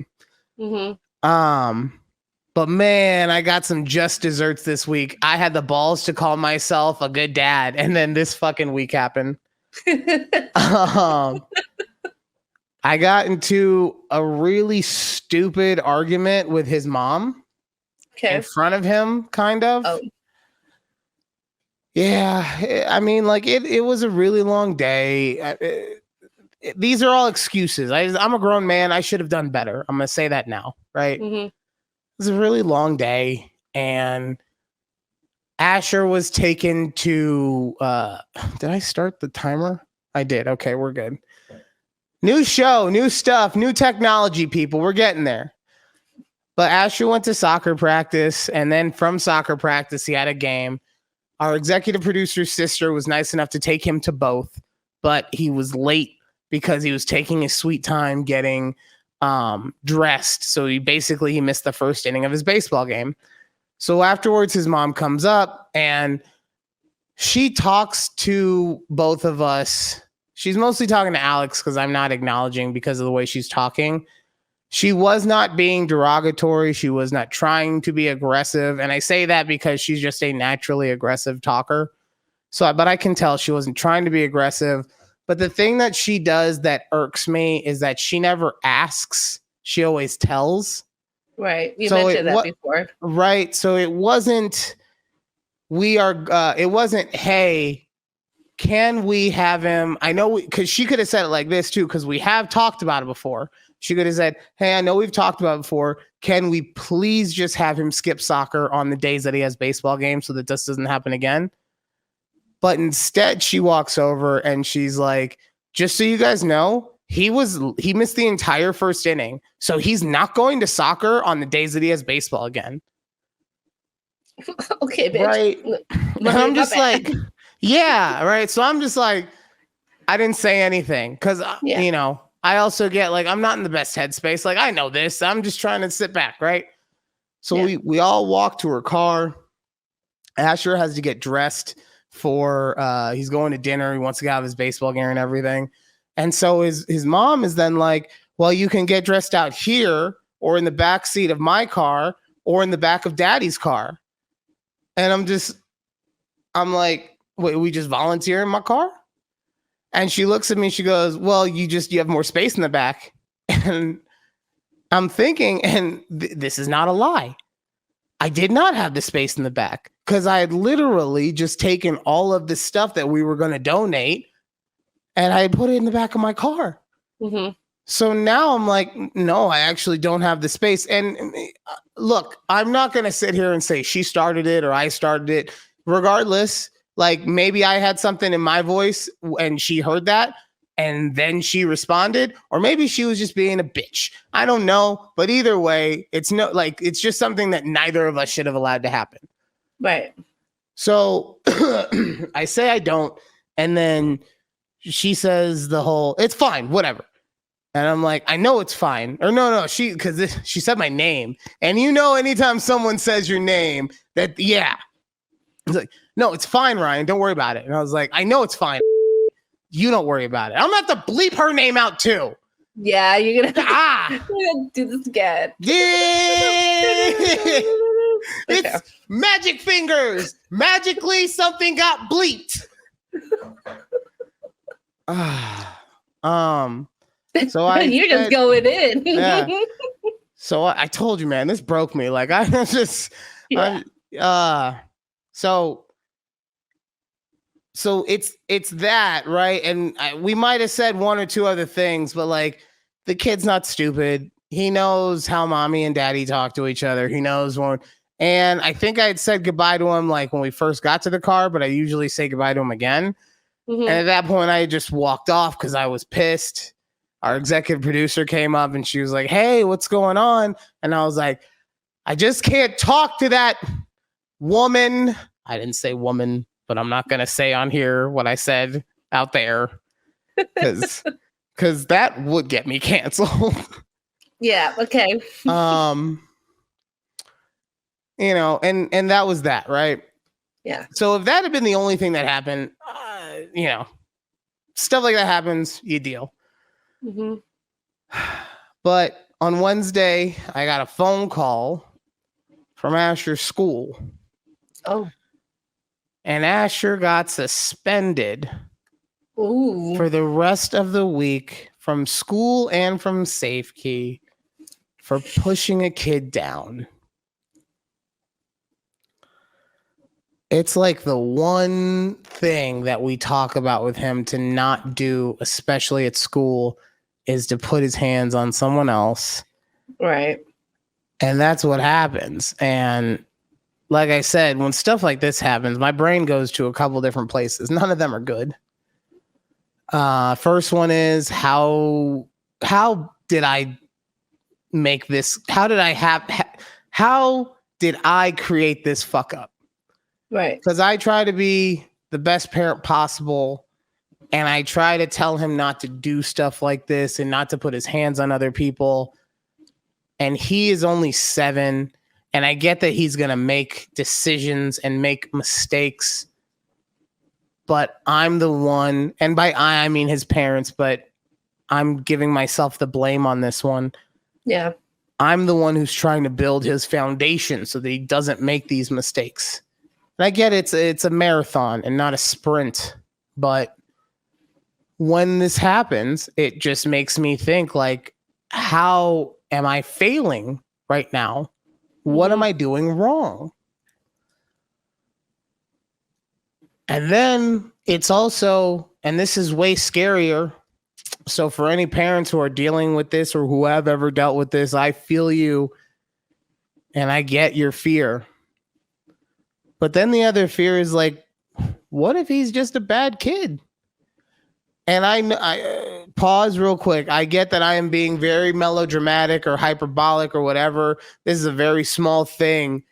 But man, I got some just desserts this week. I had the balls to call myself a good dad. And then this fucking week happened. I got into a really stupid argument with his mom in front of him, kind of. Oh. Yeah, I mean, like it was a really long day. These are all excuses. I'm a grown man. I should have done better. I'm gonna say that now, right? It was a really long day, and Asher was taken to. Did I start the timer? I did. Okay, we're good. New show, new stuff, new technology, people. We're getting there. But Asher went to soccer practice, and then from soccer practice, he had a game. Our executive producer's sister was nice enough to take him to both, but he was late because he was taking his sweet time getting dressed. So he missed the first inning of his baseball game. So afterwards, his mom comes up and she talks to both of us. She's mostly talking to Alex because I'm not acknowledging because of the way she's talking. She was not being derogatory. She was not trying to be aggressive. And I say that because she's just a naturally aggressive talker. But I can tell she wasn't trying to be aggressive. But the thing that she does that irks me is that she never asks. She always tells. Right. You mentioned that before. Right. So it wasn't, hey, can we have him? I know, because she could have said it like this too, because we have talked about it before. She could have said, hey, I know we've talked about it before. Can we please just have him skip soccer on the days that he has baseball games so that this doesn't happen again? But instead, she walks over and she's like, just so you guys know, he missed the entire first inning. So he's not going to soccer on the days that he has baseball again. Okay, bitch. Right. And I'm just like, yeah, right. So I'm just like, I didn't say anything because, you know, I also get like, I'm not in the best headspace. Like, I know this. I'm just trying to sit back. Right. So we all walk to her car. Asher has to get dressed for, he's going to dinner. He wants to get out of his baseball gear and everything. And so his mom is then like, well, you can get dressed out here or in the back seat of my car or in the back of daddy's car. And I'm like, wait, we just volunteer in my car? And she looks at me, she goes, well, you have more space in the back. And I'm thinking, and this is not a lie. I did not have the space in the back because I had literally just taken all of the stuff that we were going to donate and I put it in the back of my car. Mm-hmm. So now I'm like, no, I actually don't have the space. And look, I'm not going to sit here and say she started it or I started it. Regardless, like maybe I had something in my voice and she heard that and then she responded, or maybe she was just being a bitch. I don't know. But either way, it's just something that neither of us should have allowed to happen. Right. So I say I don't. And then she says it's fine, whatever. And I'm like, I know it's fine. Or no, she said my name. And you know, anytime someone says your name, that, yeah. It's like, no, it's fine, Ryan. Don't worry about it. And I was like, I know it's fine. You don't worry about it. I'm going to have to bleep her name out too. Yeah, you're going to do this again. Yeah. It's magic fingers. Magically, something got bleeped. So you're just going in. Yeah. So I told you, man, this broke me. Like I just, so it's that, right? And we might have said one or two other things, but like the kid's not stupid. He knows how mommy and daddy talk to each other. He knows one. And I think I had said goodbye to him like when we first got to the car, but I usually say goodbye to him again. Mm-hmm. And at that point, I just walked off because I was pissed. Our executive producer came up and she was like, hey, what's going on? And I was like, I just can't talk to that woman. I didn't say woman. but I'm not going to say on here what I said out there because that would get me canceled. Yeah. Okay. You know, and that was that, right? Yeah. So if that had been the only thing that happened, you know, stuff like that happens, you deal. Mm-hmm. But on Wednesday, I got a phone call from Asher's school. Oh. And Asher got suspended for the rest of the week from school and from Safekey for pushing a kid down. It's like the one thing that we talk about with him to not do, especially at school, is to put his hands on someone else. Right. And that's what happens. And like I said, when stuff like this happens, my brain goes to a couple different places. None of them are good. First one is how did I make this? How did I create this fuck up? Right. Because I try to be the best parent possible, and I try to tell him not to do stuff like this and not to put his hands on other people. And he is only 7, and I get that he's going to make decisions and make mistakes, but I'm the one, and by I mean his parents, but I'm giving myself the blame on this one. Yeah. I'm the one who's trying to build his foundation so that he doesn't make these mistakes. And I get it's a marathon and not a sprint, but when this happens, it just makes me think, like, how am I failing right now? What am I doing wrong? And then it's also, and this is way scarier. So for any parents who are dealing with this or who have ever dealt with this, I feel you and I get your fear. But then the other fear is, like, what if he's just a bad kid? And I pause real quick. I get that I am being very melodramatic or hyperbolic or whatever. This is a very small thing,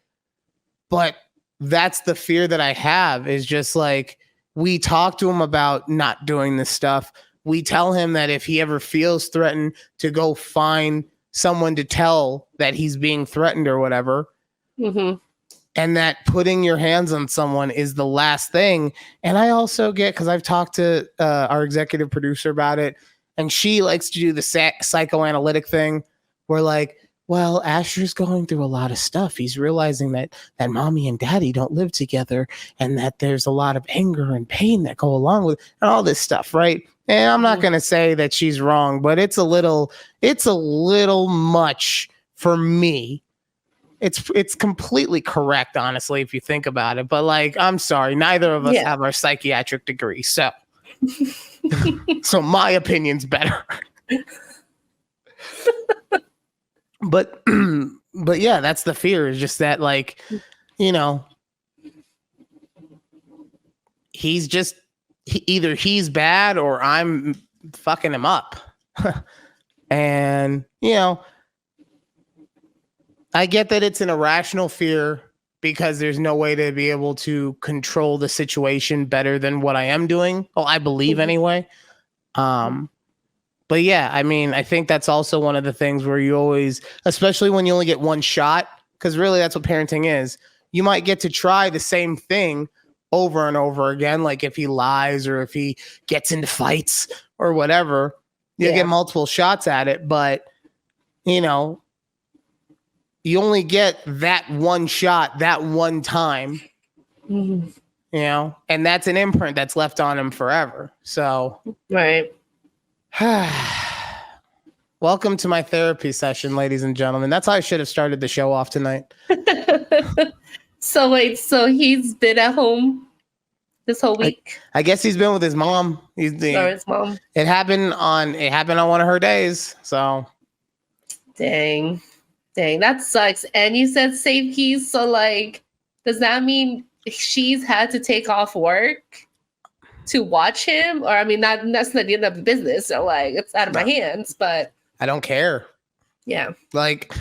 but that's the fear that I have, is just like, we talk to him about not doing this stuff. We tell him that if he ever feels threatened, to go find someone to tell that he's being threatened or whatever. Mm-hmm. And that putting your hands on someone is the last thing. And I also get, because I've talked to our executive producer about it, and she likes to do the psychoanalytic thing where, like, well, Asher's going through a lot of stuff. He's realizing that mommy and daddy don't live together, and that there's a lot of anger and pain that go along with and all this stuff, right? And I'm not going to say that she's wrong, but it's a little much for me. It's completely correct, honestly, if you think about it. But, like, I'm sorry, neither of us have our psychiatric degree, so so my opinion's better. But yeah, that's the fear, is just that, like, you know, either he's bad or I'm fucking him up. And, you know, I get that it's an irrational fear because there's no way to be able to control the situation better than what I am doing. Well, I believe anyway. But yeah, I mean, I think that's also one of the things where you always, especially when you only get one shot, because really that's what parenting is. You might get to try the same thing over and over again. Like if he lies or if he gets into fights or whatever, you get multiple shots at it. But, you know, you only get that one shot, that one time, you know, and that's an imprint that's left on him forever. So, right. Welcome to my therapy session, ladies and gentlemen. That's how I should have started the show off tonight. So wait, so he's been at home this whole week? I guess he's been with his mom. His mom. It happened on one of her days. So Dang, that sucks. And you said save keys, so like, does that mean she's had to take off work to watch him? Or I mean, that's not the end of the business, so like, it's out of my hands. But I don't care. Yeah, like,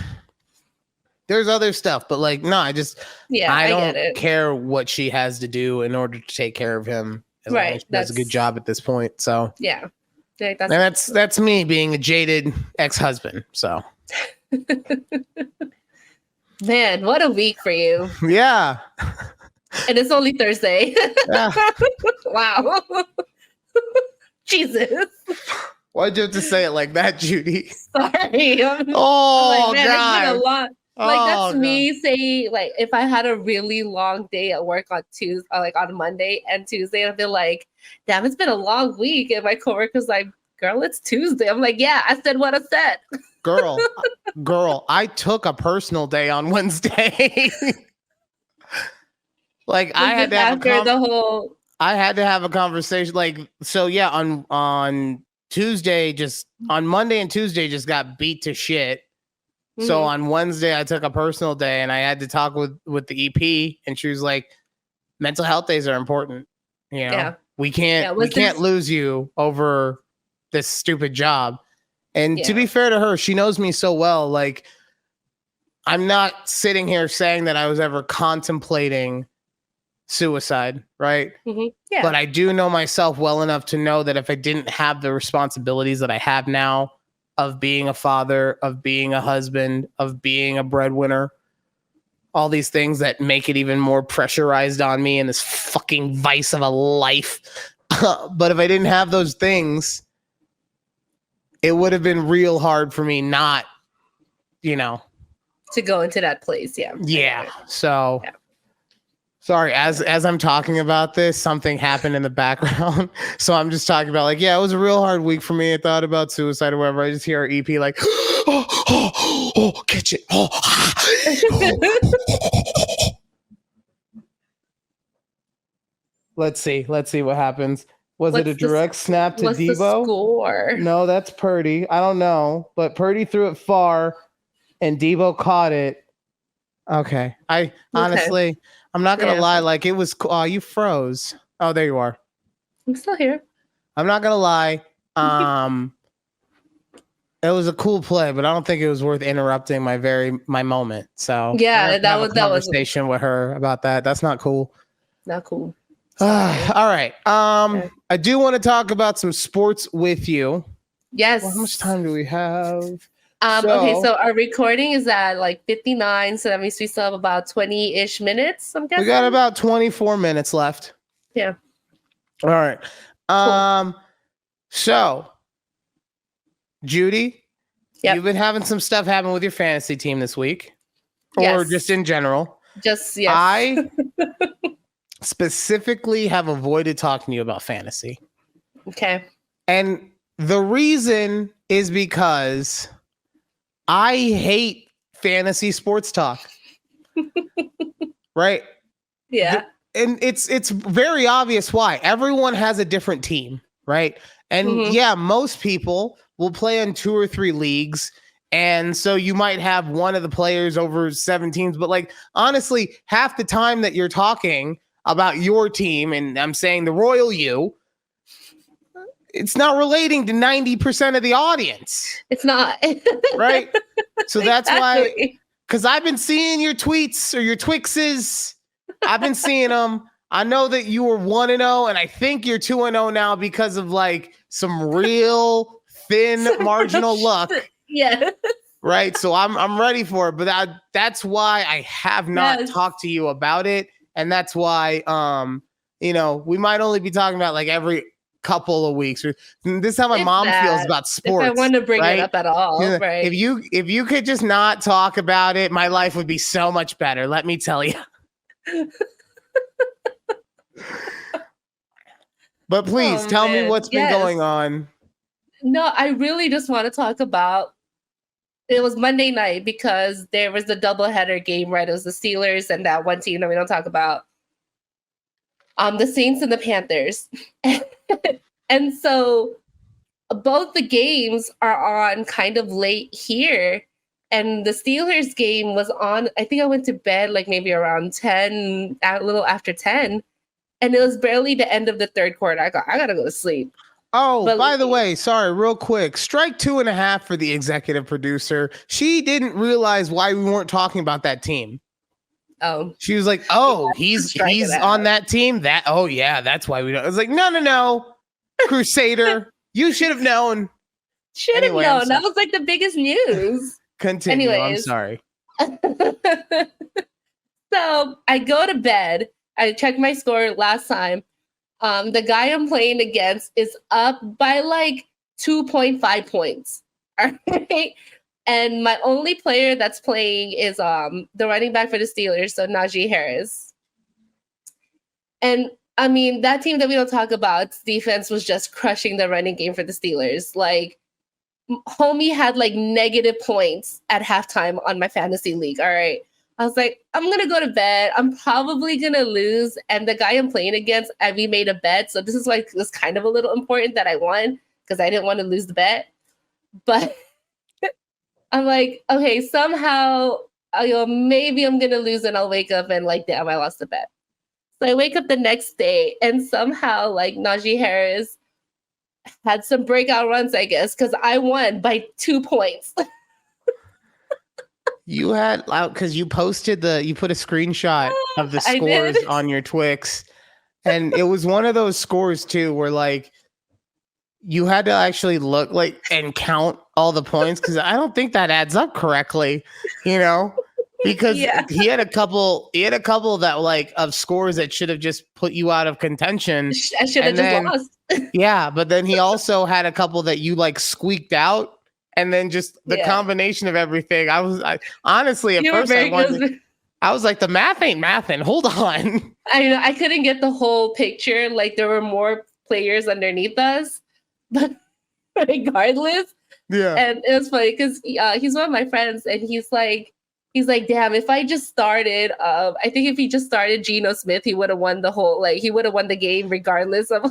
there's other stuff, but like, no, I get it. don't care what she has to do in order to take care of him. As long as she does a good job at this point. So yeah, that's me being a jaded ex-husband. So man, what a week for you. Yeah. And it's only Thursday. Yeah. Wow. Jesus. Why'd you have to say it like that, Judy? Sorry. Oh, like, man, God. it's been a lot. Like, that's God. me saying, like, if I had a really long day at work on Tuesday, like on Monday and Tuesday, I'd be like, damn, it's been a long week. And my coworker's like, girl, it's Tuesday. I'm like, yeah, I said what I said. Girl, I took a personal day on Wednesday. Like, I had to have a conversation. Like, so yeah, on Tuesday, just on Monday and Tuesday, just got beat to shit. Mm-hmm. So on Wednesday, I took a personal day and I had to talk with the EP, and she was like, mental health days are important. You know, we can't lose you over this stupid job. And to be fair to her, she knows me so well. Like, I'm not sitting here saying that I was ever contemplating suicide, right? Mm-hmm. Yeah. But I do know myself well enough to know that if I didn't have the responsibilities that I have now of being a father, of being a husband, of being a breadwinner, all these things that make it even more pressurized on me in this fucking vice of a life. But if I didn't have those things, it would have been real hard for me not, to go into that place. Yeah. Yeah. So sorry, as I'm talking about this, something happened in the background. So I'm just talking about like, it was a real hard week for me. I thought about suicide or whatever. I just hear our EP like, catch it. Let's see what happens. Was it a direct snap to Devo? The score? No, that's Purdy. I don't know, but Purdy threw it far and Devo caught it. Okay. Honestly, I'm not going to lie. Like, it was, you froze. Oh, there you are. I'm still here. I'm not going to lie. It was a cool play, but I don't think it was worth interrupting my moment. So yeah, that was conversation with her about that. That's not cool. Not cool. All right. I do want to talk about some sports with you. Yes. Well, how much time do we have? Okay, so our recording is at like 59, so that means we still have about 20-ish minutes, I'm guessing. We got about 24 minutes left. Yeah. All right. Cool. So, Judy, you've been having some stuff happen with your fantasy team this week. Or just in general. Yes. I specifically have avoided talking to you about fantasy. Okay. And the reason is because I hate fantasy sports talk. Right? Yeah. And it's very obvious why. Everyone has a different team, right? And most people will play in 2 or 3 leagues. And so you might have one of the players over 7 teams, but like, honestly, half the time that you're talking about your team, and I'm saying the Royal You, it's not relating to 90% of the audience. It's not. Right? So that's why, because I've been seeing your tweets or your Twixes. I've been seeing them. I know that you were 1-0, and I think you're 2-0 now because of like some real thin marginal luck. Yeah. Right. So I'm ready for it. But that's why I have not talked to you about it. And that's why, we might only be talking about like every couple of weeks. This is how my mom feels about sports. If I want to bring it up at all, right? If you could just not talk about it, my life would be so much better. Let me tell you. But please tell me what's been going on. No, I really just want to talk about. It was Monday night because there was the doubleheader game, right? It was the Steelers and that one team that we don't talk about. The Saints and the Panthers. And so both the games are on kind of late here. And the Steelers game was on, I think I went to bed like maybe around 10, a little after 10. And it was barely the end of the third quarter. I got to go to sleep. Oh, But by the way, sorry, real quick. Strike 2.5 for the executive producer. She didn't realize why we weren't talking about that team. oh, She was like, "Oh, strike he's it on out. that team. Oh yeah, that's why we don't." I was like, "No, Crusader, you should have known." Should have Anyway, I'm known. That sorry. was like the biggest news. Continue. I'm Anyways. sorry. So I go to bed. I checked my score last time. The guy I'm playing against is up by like 2.5 points. All right. And my only player that's playing is the running back for the Steelers, so Najee Harris. And I mean, that team that we don't talk about, defense was just crushing the running game for the Steelers. Like, homie had like negative points at halftime on my fantasy league. All right. I was like, I'm going to go to bed. I'm probably going to lose. And the guy I'm playing against, we made a bet. So this is why it was kind of a little important that I won because I didn't want to lose the bet. But I'm like, okay, somehow, maybe I'm going to lose and I'll wake up and like, damn, I lost the bet. So I wake up the next day and somehow like Najee Harris had some breakout runs, I guess, because I won by 2 points. You had because you put a screenshot of the I scores did. on your Twix, and it was one of those scores too where like you had to actually look like and count all the points because I don't think that adds up correctly, because Yeah. he had a couple that like of scores that should have just put you out of contention. I should have just lost. Yeah, but then he also had a couple that you like squeaked out. And then just the combination of everything. Honestly, at first I was like, the math ain't mathing. Hold on. I know I couldn't get the whole picture. Like there were more players underneath us, but regardless. Yeah. And it was funny because he's one of my friends, and he's like, damn, if I just started, I think if he just started Geno Smith, he would have won he would have won the game regardless of.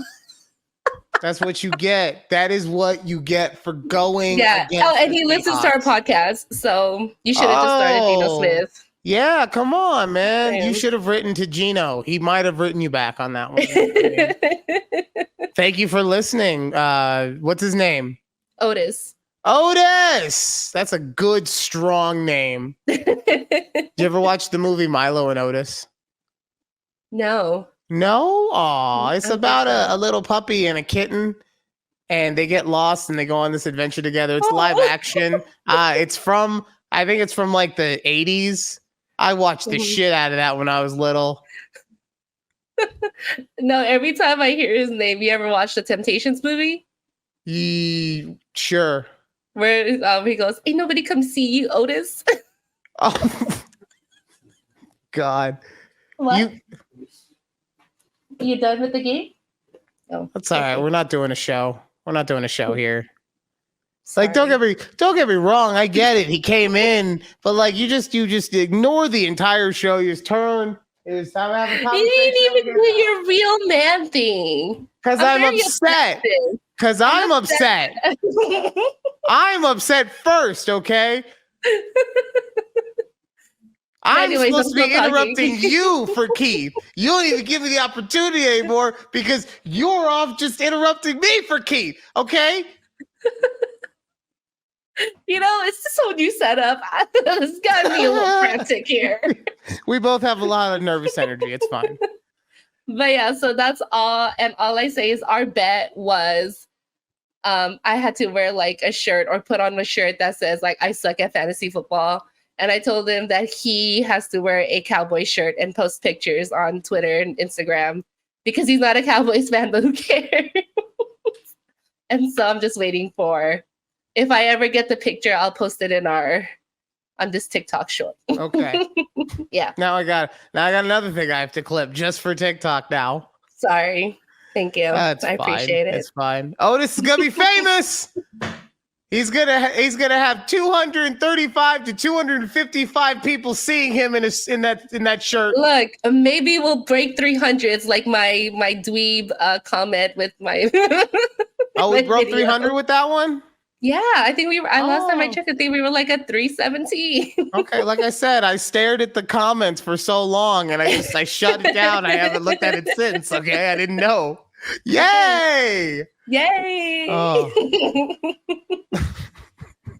That's what you get. That is what you get for going. Yeah. Oh, and he listens to our podcast, so you should have just started Geno Smith. Yeah, come on, man. You should have written to Geno. He might have written you back on that one. Thank you for listening. What's his name? Otis. That's a good, strong name. Did you ever watch the movie Milo and Otis? No. No? Aw, it's about a little puppy and a kitten, and they get lost and they go on this adventure together. It's live action. I think it's from like the 80s. I watched the shit out of that when I was little. No, every time I hear his name, you ever watch the Temptations movie? Sure. Where he goes, ain't nobody come see you, Otis. Oh, God. What? You done with the game? Oh, that's all right. We're not doing a show. We're not doing a show here. Sorry. Like, don't get me wrong. I get it. He came in, but like, you just ignore the entire show. You just turn. It's time to have a conversation. You didn't even do your real man thing. Because I'm upset. Because I'm upset. I'm upset first, okay? I'm supposed to be interrupting you for Keith. You don't even give me the opportunity anymore because you're off just interrupting me for Keith, okay? It's just a new setup. It's got me a little frantic here. We both have a lot of nervous energy. It's fine. But yeah, so that's all. And all I say is our bet was I had to wear like a shirt or put on a shirt that says like I suck at fantasy football. And I told him that he has to wear a Cowboy shirt and post pictures on Twitter and Instagram because he's not a Cowboys fan, but who cares? And so I'm just waiting for, if I ever get the picture, I'll post it on this TikTok short. Okay. Yeah. Now I got another thing I have to clip just for TikTok now. Sorry. Thank you. I appreciate it. It's fine. This is gonna be famous. He's gonna have 235 to 255 people seeing him in that shirt. Look, maybe we'll break 300s like my dweeb comment with my. Oh, we broke 300 with that one. Yeah, I think we were. Last time I checked, I think we were like at 317. Okay, like I said, I stared at the comments for so long, and I shut it down. I haven't looked at it since. Okay, I didn't know. Yay! Yay! Oh.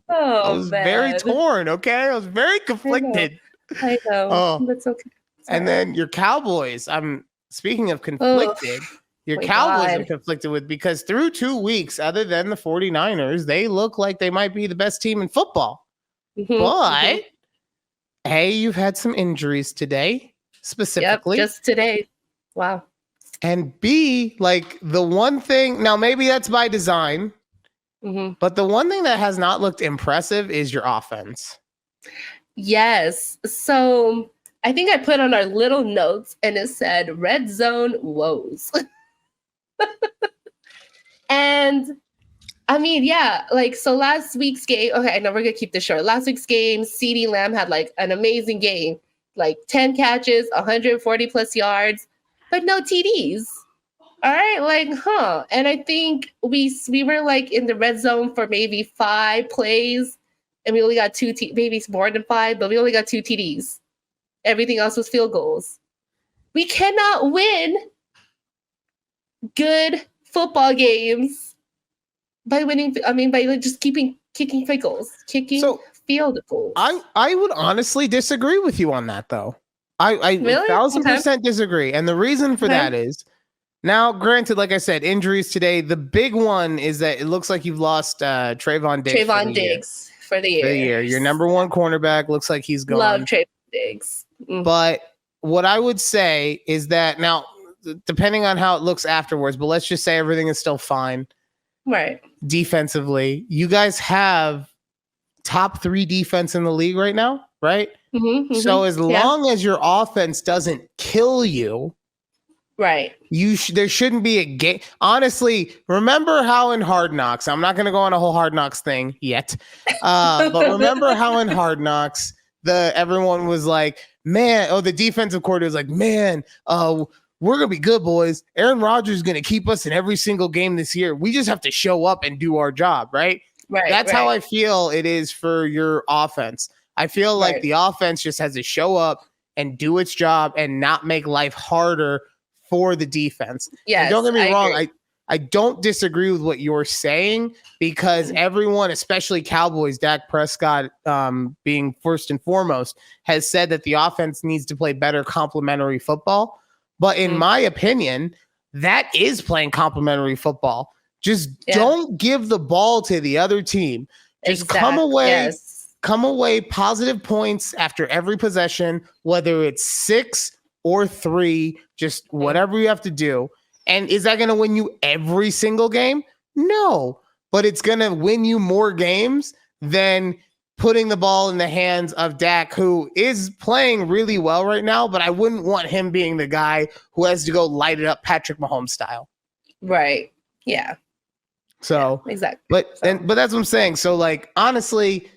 I Oh was very man. torn. Okay, I was very conflicted. I know. Oh, That's okay. and then your Cowboys. I'm speaking of conflicted. Your my Cowboys are God. conflicted with because through 2 weeks, other than the 49ers, they look like they might be the best team in football. Mhm, But mhm. A, you've had some injuries today, specifically. Yep, just today. Wow. And B, like the one thing, now maybe that's by design, Mhm. but the one thing that has not looked impressive is your offense. Yes. So I think I put on our little notes and it said red zone woes. And I mean, yeah, like so last week's game, okay, I know we're gonna keep this short. Last week's game, CeeDee Lamb had like an amazing game, like 10 catches, 140 plus yards, but no TDs. All right, like, huh. And I think we were like in the red zone for maybe 5 plays, and we only got maybe more than 5, but we only got 2 TDs. Everything else was field goals. We cannot win good football games by winning. I mean, by just kicking field goals, field goals. I would honestly disagree with you on that, though. I Really? 1,000% disagree, and the reason for Okay. that is now, granted, like I said, injuries today. The big one is that it looks like you've lost Trayvon Diggs. For the year. Your number one cornerback looks like he's gone. Love Trayvon Diggs. But what I would say is that now, depending on how it looks afterwards, but let's just say everything is still fine. Right. Defensively, you guys have top 3 defense in the league right now, right? Mm-hmm, So as long as your offense doesn't kill you, right, there shouldn't be a game. Honestly, remember how in Hard Knocks, I'm not going to go on a whole Hard Knocks thing yet, but remember how in Hard Knocks, everyone was like, man, the defensive coordinator was like, man, we're going to be good, boys. Aaron Rodgers is going to keep us in every single game this year. We just have to show up and do our job, right? Right. That's how I feel it is for your offense. I feel like the offense just has to show up and do its job and not make life harder for the defense. Yes, don't get me wrong. agree. I don't disagree with what you're saying because everyone, especially Cowboys, Dak Prescott being first and foremost, has said that the offense needs to play better complementary football. But in my opinion, that is playing complementary football. Just don't give the ball to the other team. Just come away positive points after every possession, whether it's 6 or 3, just whatever you have to do. And is that going to win you every single game? No, but it's going to win you more games than putting the ball in the hands of Dak, who is playing really well right now, but I wouldn't want him being the guy who has to go light it up Patrick Mahomes style. Right. Yeah. So, exactly. But that's what I'm saying. So, like, honestly,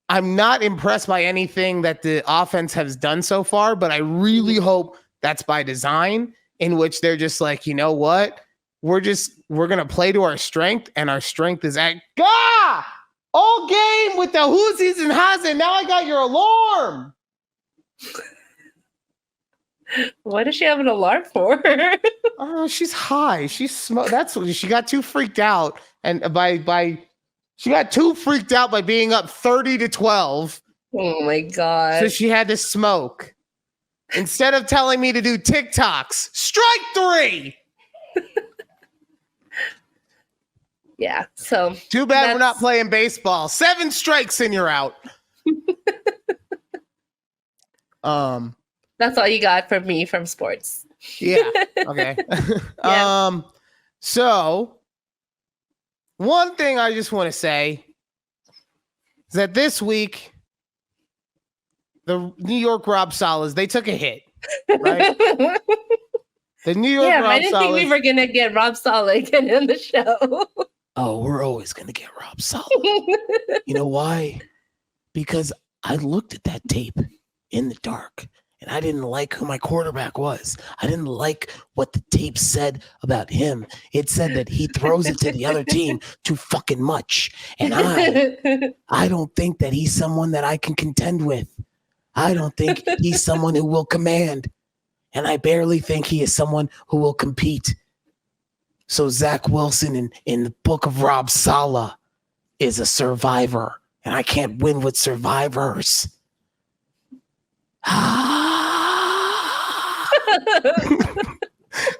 I'm not impressed by anything that the offense has done so far, but I really hope that's by design, in which they're just like, you know what? We're going to play to our strength, and our strength is at all game with the whoosies and ha's, and now I got your alarm. What does she have an alarm for? Oh, she's high. That's what she got too freaked out, and she got too freaked out by being up 30-12. Oh my God. So she had to smoke. Instead of telling me to do TikToks, strike 3. Yeah. So too bad we're not playing baseball. 7 strikes and you're out. That's all you got from me from sports. Yeah. Okay. So one thing I just want to say is that this week, the New York Rob Salas, they took a hit. Right? The New York Rob I didn't think we were gonna get Rob Saleh again in the show. Oh, we're always gonna get Rob Saleh. You know why? Because I looked at that tape in the dark and I didn't like who my quarterback was. I didn't like what the tape said about him. It said that he throws it to the other team too fucking much. And I don't think that he's someone that I can contend with. I don't think he's someone who will command. And I barely think he is someone who will compete. So Zach Wilson in the book of Rob Saleh is a survivor, and I can't win with survivors.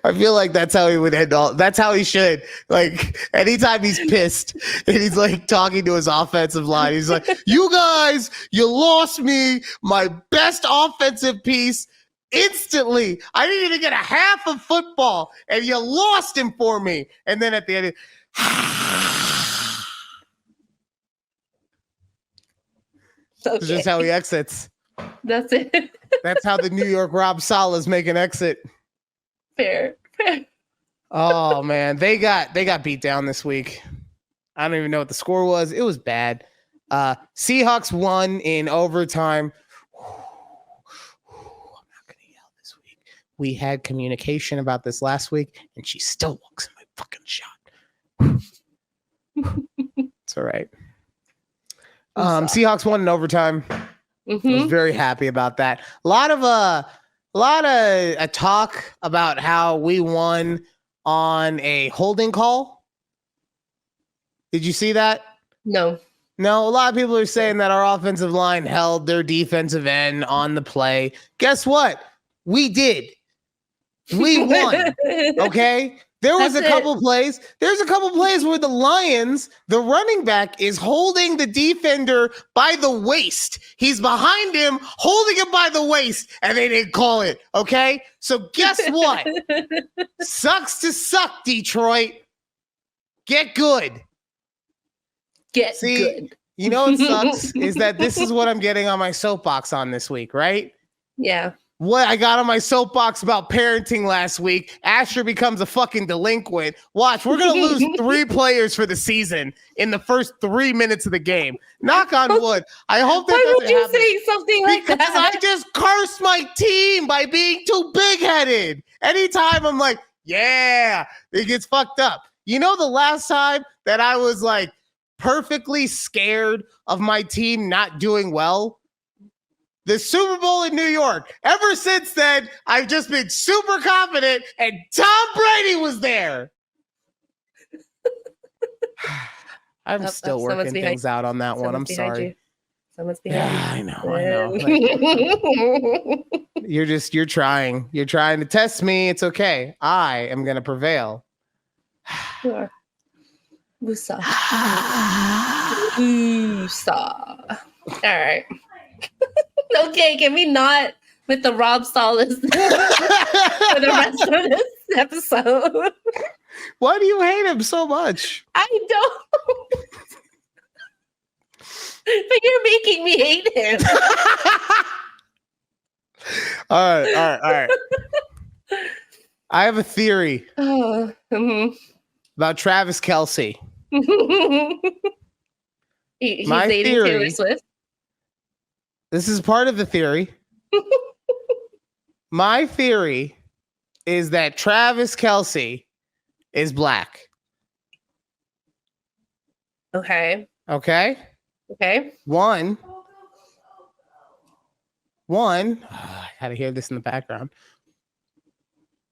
I feel like that's how he would end all. That's how he should. Like anytime he's pissed and he's like talking to his offensive line, he's like, "You guys, you lost me my best offensive piece instantly. I didn't even get a half of football, and you lost him for me." And then at the end, That's just how he exits. That's it. That's how the New York Rob Salehs make an exit. Fair. Oh man, they got beat down this week. I don't even know what the score was. It was bad. Seahawks won in overtime. I'm not gonna yell this week. We had communication about this last week, and she still walks in my fucking shot. It's all right. Seahawks won in overtime. Mm-hmm. I was very happy about that. A lot of talk about how we won on a holding call. Did you see that? No. No, a lot of people are saying that our offensive line held their defensive end on the play. Guess what? We did. We won. Okay? There's a couple plays where the Lions, the running back, is holding the defender by the waist. He's behind him, holding him by the waist, and they didn't call it. Okay? So guess what? Sucks to suck, Detroit. Get good. Get good. You know what sucks is that this is what I'm getting on my soapbox on this week, right? Yeah. What I got on my soapbox about parenting last week, Asher becomes a fucking delinquent. Watch, we're going to lose 3 players for the season in the first 3 minutes of the game. Knock on wood. I hope that Why doesn't would you happen. say something like Because that? I just cursed my team by being too big-headed. Anytime I'm like, yeah, it gets fucked up. You know the last time that I was like perfectly scared of my team not doing well? The Super Bowl in New York. Ever since then, I've just been super confident, and Tom Brady was there. I'm still working things out on that one. I'm sorry. Someone's behind you. I know. You're trying. You're trying to test me. It's okay. I am going to prevail. Sure. Woosah. Woosah. All right. Okay, can we not with the Rob Saleh for the rest of this episode? Why do you hate him so much? I don't. But you're making me hate him. All right. I have a theory about Travis Kelce. He's My dating theory, Taylor Swift. This is part of the theory. My theory is that Travis Kelce is black. Okay. Okay? One. I had to hear this in the background.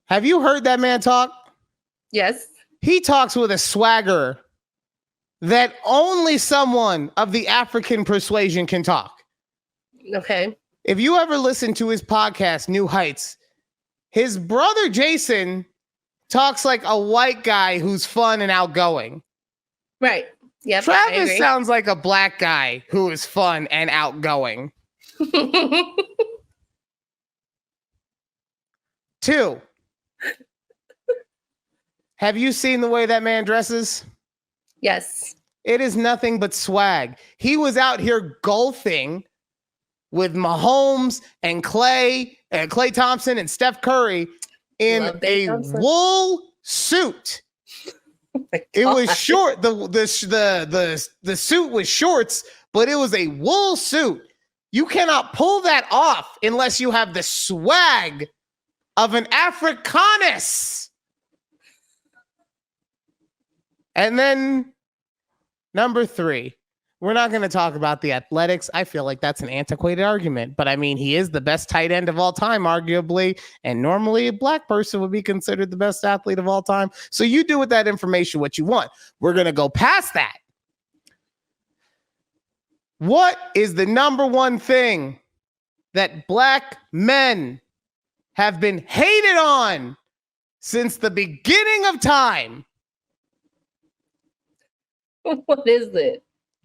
Have you heard that man talk? Yes. He talks with a swagger that only someone of the African persuasion can talk. Okay. If you ever listen to his podcast, New Heights, his brother Jason talks like a white guy who's fun and outgoing. Right. Yep. Travis sounds like a black guy who is fun and outgoing. 2. Have you seen the way that man dresses? Yes. It is nothing but swag. He was out here golfing with Mahomes and Clay Thompson and Steph Curry in a wool suit. It was short. The suit was shorts, but it was a wool suit. You cannot pull that off unless you have the swag of an Africanus. And then number 3, We're not going to talk about the athletics. I feel like that's an antiquated argument. But I mean, he is the best tight end of all time, arguably. And normally a black person would be considered the best athlete of all time. So you do with that information what you want. We're going to go past that. What is the number one thing that black men have been hated on since the beginning of time? What is it?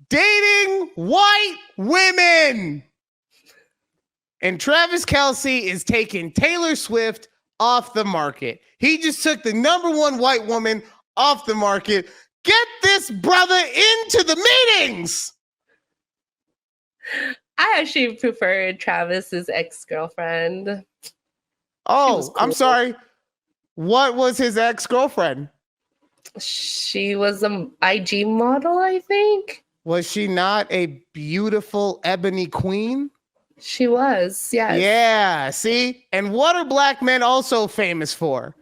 Dating white women. And Travis Kelce is taking Taylor Swift off the market. He just took the number one white woman off the market. Get this brother into the meetings. I actually preferred Travis's Oh, ex-girlfriend. Cool. I'm sorry. What was his ex-girlfriend? She was an IG model, I think. Was she not a beautiful ebony queen? She was, yes. Yeah, see? And what are black men also famous for?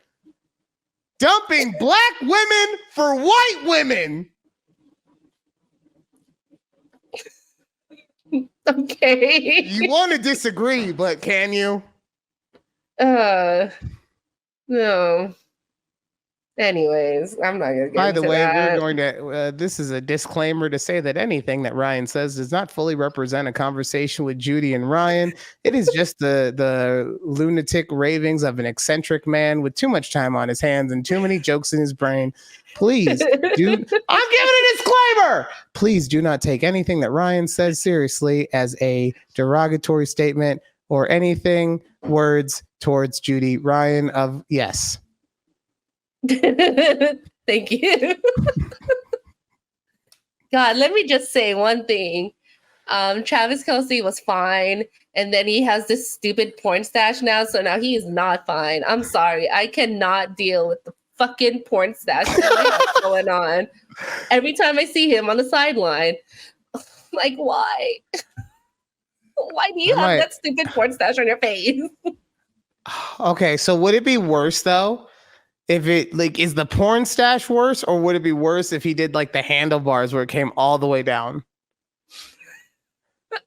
Dumping black women for white women. Okay. You want to disagree, but can you? No. Anyways, I'm not gonna get By the into way, that. we're going to, this is a disclaimer to say that anything that Ryan says does not fully represent a conversation with Judy and Ryan. It is just the lunatic ravings of an eccentric man with too much time on his hands and too many jokes in his brain. Please do. I'm giving a disclaimer. Please do not take anything that Ryan says seriously as a derogatory statement or anything words towards Judy Ryan of yes. Thank you. God, let me just say one thing. Travis Kelce was fine, and then he has this stupid porn stash now, so now he is not fine. I'm sorry. I cannot deal with the fucking porn stash going on. Every time I see him on the sideline, like, why? Why do you have that stupid porn stash on your face? Okay, so would it be worse though? If it like is the porn stash worse, or would it be worse if he did like the handlebars where it came all the way down?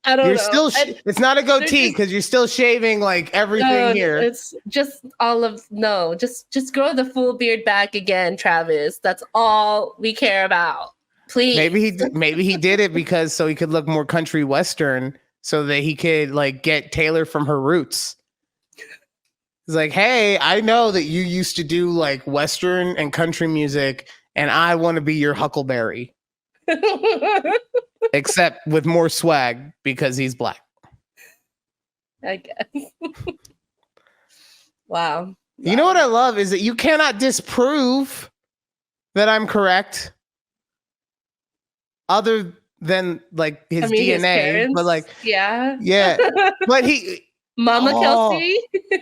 I don't know. It's not a goatee because you're still shaving like everything here. It's just just grow the full beard back again, Travis. That's all we care about. Please. Maybe he did it because so he could look more country western, so that he could like get Taylor from her roots. It's like, hey, I know that you used to do like Western and country music, and I want to be your Huckleberry. Except with more swag because he's black. I guess. Wow. You know what I love is that you cannot disprove that I'm correct other than like his DNA. But like, yeah. But Mama Kelce?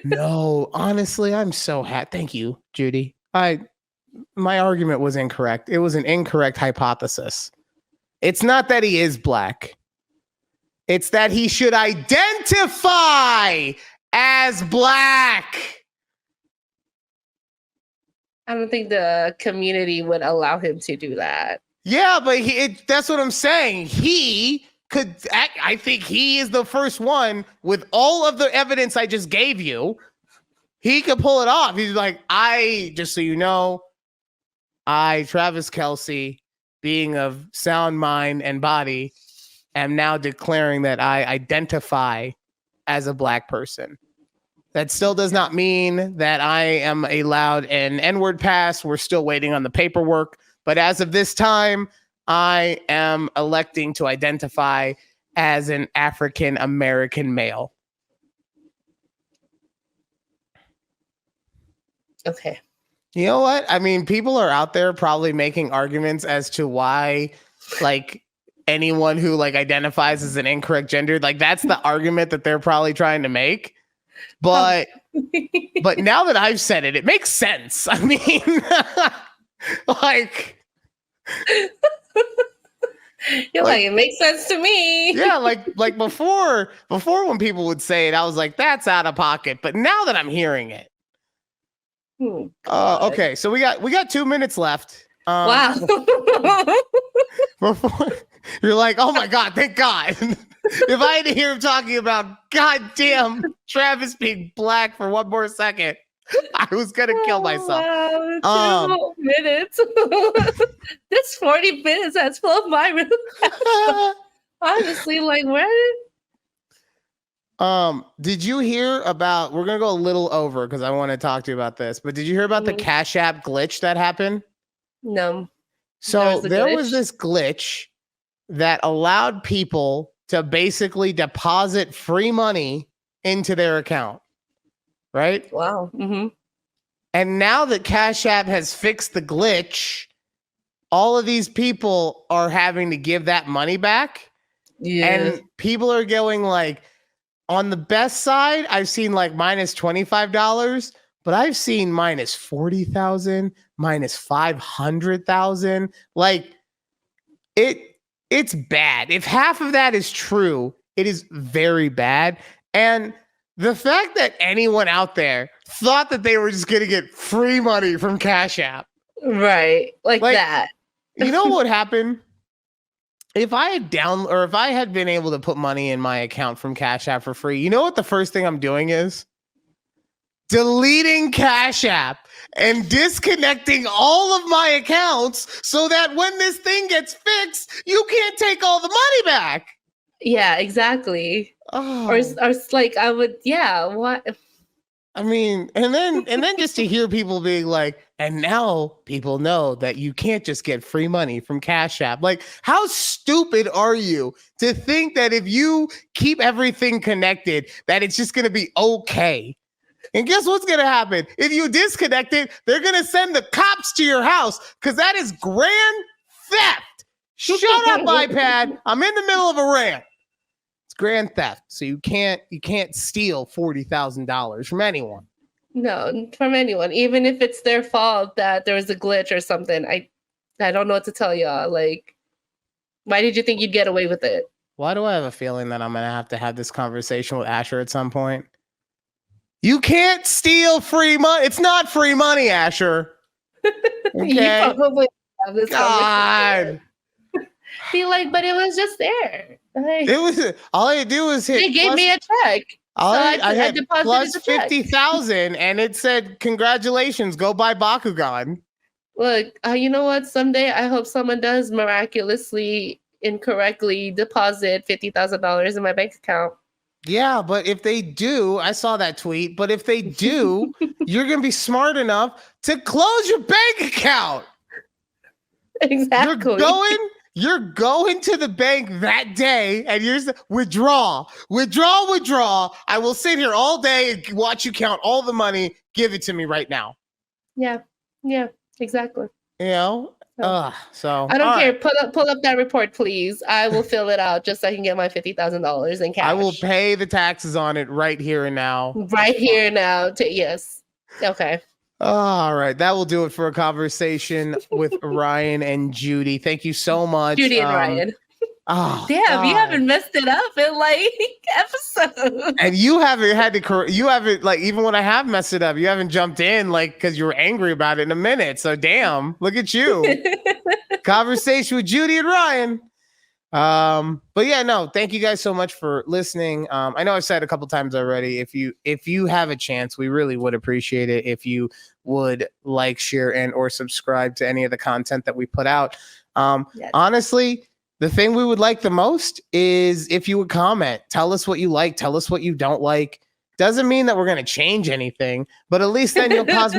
No, honestly, I'm so happy. Thank you, Judy. My argument was incorrect. It was an incorrect hypothesis. It's not that he is black. It's that he should identify as black. I don't think the community would allow him to do that. Yeah, but that's what I'm saying. He could act, I think he is the first one with all of the evidence I just gave you. He could pull it off. He's like, just so you know, Travis Kelce, being of sound mind and body, am now declaring that I identify as a black person. That still does not mean that I am allowed an N-word pass. We're still waiting on the paperwork. But as of this time, I am electing to identify as an African American male. Okay. You know what? I mean, people are out there probably making arguments as to why, like, anyone who like identifies as an incorrect gender, like that's the argument that they're probably trying to make. But but now that I've said it, it makes sense. I mean, like. You're like, it makes sense to me. Yeah, like before when people would say it, I was like, that's out of pocket. But now that I'm hearing it. Okay, so we got 2 minutes left. Wow. You're like, oh my God, thank God. If I had to hear him talking about goddamn Travis being black for one more second, I was gonna kill myself. Wow, 2 minutes. This 40 minutes has flown by really. Honestly, like where? Did you hear about? We're gonna go a little over because I want to talk to you about this. But did you hear about the Cash App glitch that happened? No. So there was this glitch that allowed people to basically deposit free money into their account, right? Wow. Mm-hmm. And now that Cash App has fixed the glitch, all of these people are having to give that money back. Yeah. And people are going like, on the best side, I've seen like minus $25, but I've seen minus 40,000, minus 500,000. Like it's bad. If half of that is true, it is very bad. And the fact that anyone out there thought that they were just going to get free money from Cash App. Right. Like that. You know what happened? If I had been able to put money in my account from Cash App for free, you know what the first thing I'm doing is? Deleting Cash App and disconnecting all of my accounts so that when this thing gets fixed, you can't take all the money back. Yeah, exactly. Oh. Or like I would, yeah, what? I mean, and then just to hear people being like, and now people know that you can't just get free money from Cash App. Like, how stupid are you to think that if you keep everything connected, that it's just going to be okay? And guess what's going to happen? If you disconnect it, they're going to send the cops to your house because that is grand theft. Shut up, iPad. I'm in the middle of a rant. It's grand theft. So you can't steal $40,000 from anyone. No, from anyone, even if it's their fault that there was a glitch or something. I don't know what to tell y'all. Like, why did you think you'd get away with it? Why do I have a feeling that I'm going to have this conversation with Asher at some point? You can't steal free money. It's not free money, Asher. Okay? You probably have this God. Be like, but it was just there. Like, It was all I had to do was hit. They gave me a check. I had deposited plus the check. 50,000, and it said, "Congratulations, go buy Bakugan." Look, you know what? Someday I hope someone does miraculously, incorrectly deposit $50,000 in my bank account. Yeah, but if they do, I saw that tweet. But if they do, you're gonna be smart enough to close your bank account. Exactly. You're going to the bank that day and you're withdraw. I will sit here all day and watch you count all the money. Give it to me right now. Yeah, exactly. You know? So I don't care. Right. Pull up that report, please. I will fill it out just so I can get my $50,000 in cash. I will pay the taxes on it right here and now. Right here now. Yes. Okay. All right. That will do it for a conversation with Ryan and Judy. Thank you so much. Judy and Ryan. Oh, damn, God. You haven't messed it up in like episodes. And you haven't like, even when I have messed it up, you haven't jumped in like because you were angry about it in a minute. So damn, look at you. Conversation with Judy and Ryan. But yeah, no, thank you guys so much for listening. I know I've said a couple times already, if you have a chance, we really would appreciate it if you would like, share, and or subscribe to any of the content that we put out. Yes. Honestly, the thing we would like the most is if you would comment, tell us what you like, tell us what you don't like. Doesn't mean that we're going to change anything, but at least then you'll cause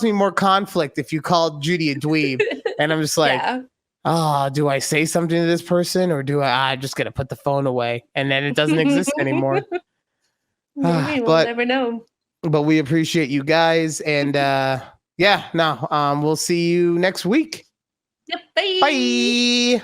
me more conflict if you called Judy a dweeb. And I'm just like, yeah. Do I say something to this person or do I'm just going to put the phone away and then it doesn't exist anymore? Maybe we'll never know. But we appreciate you guys. And we'll see you next week. Yep. Bye. Bye.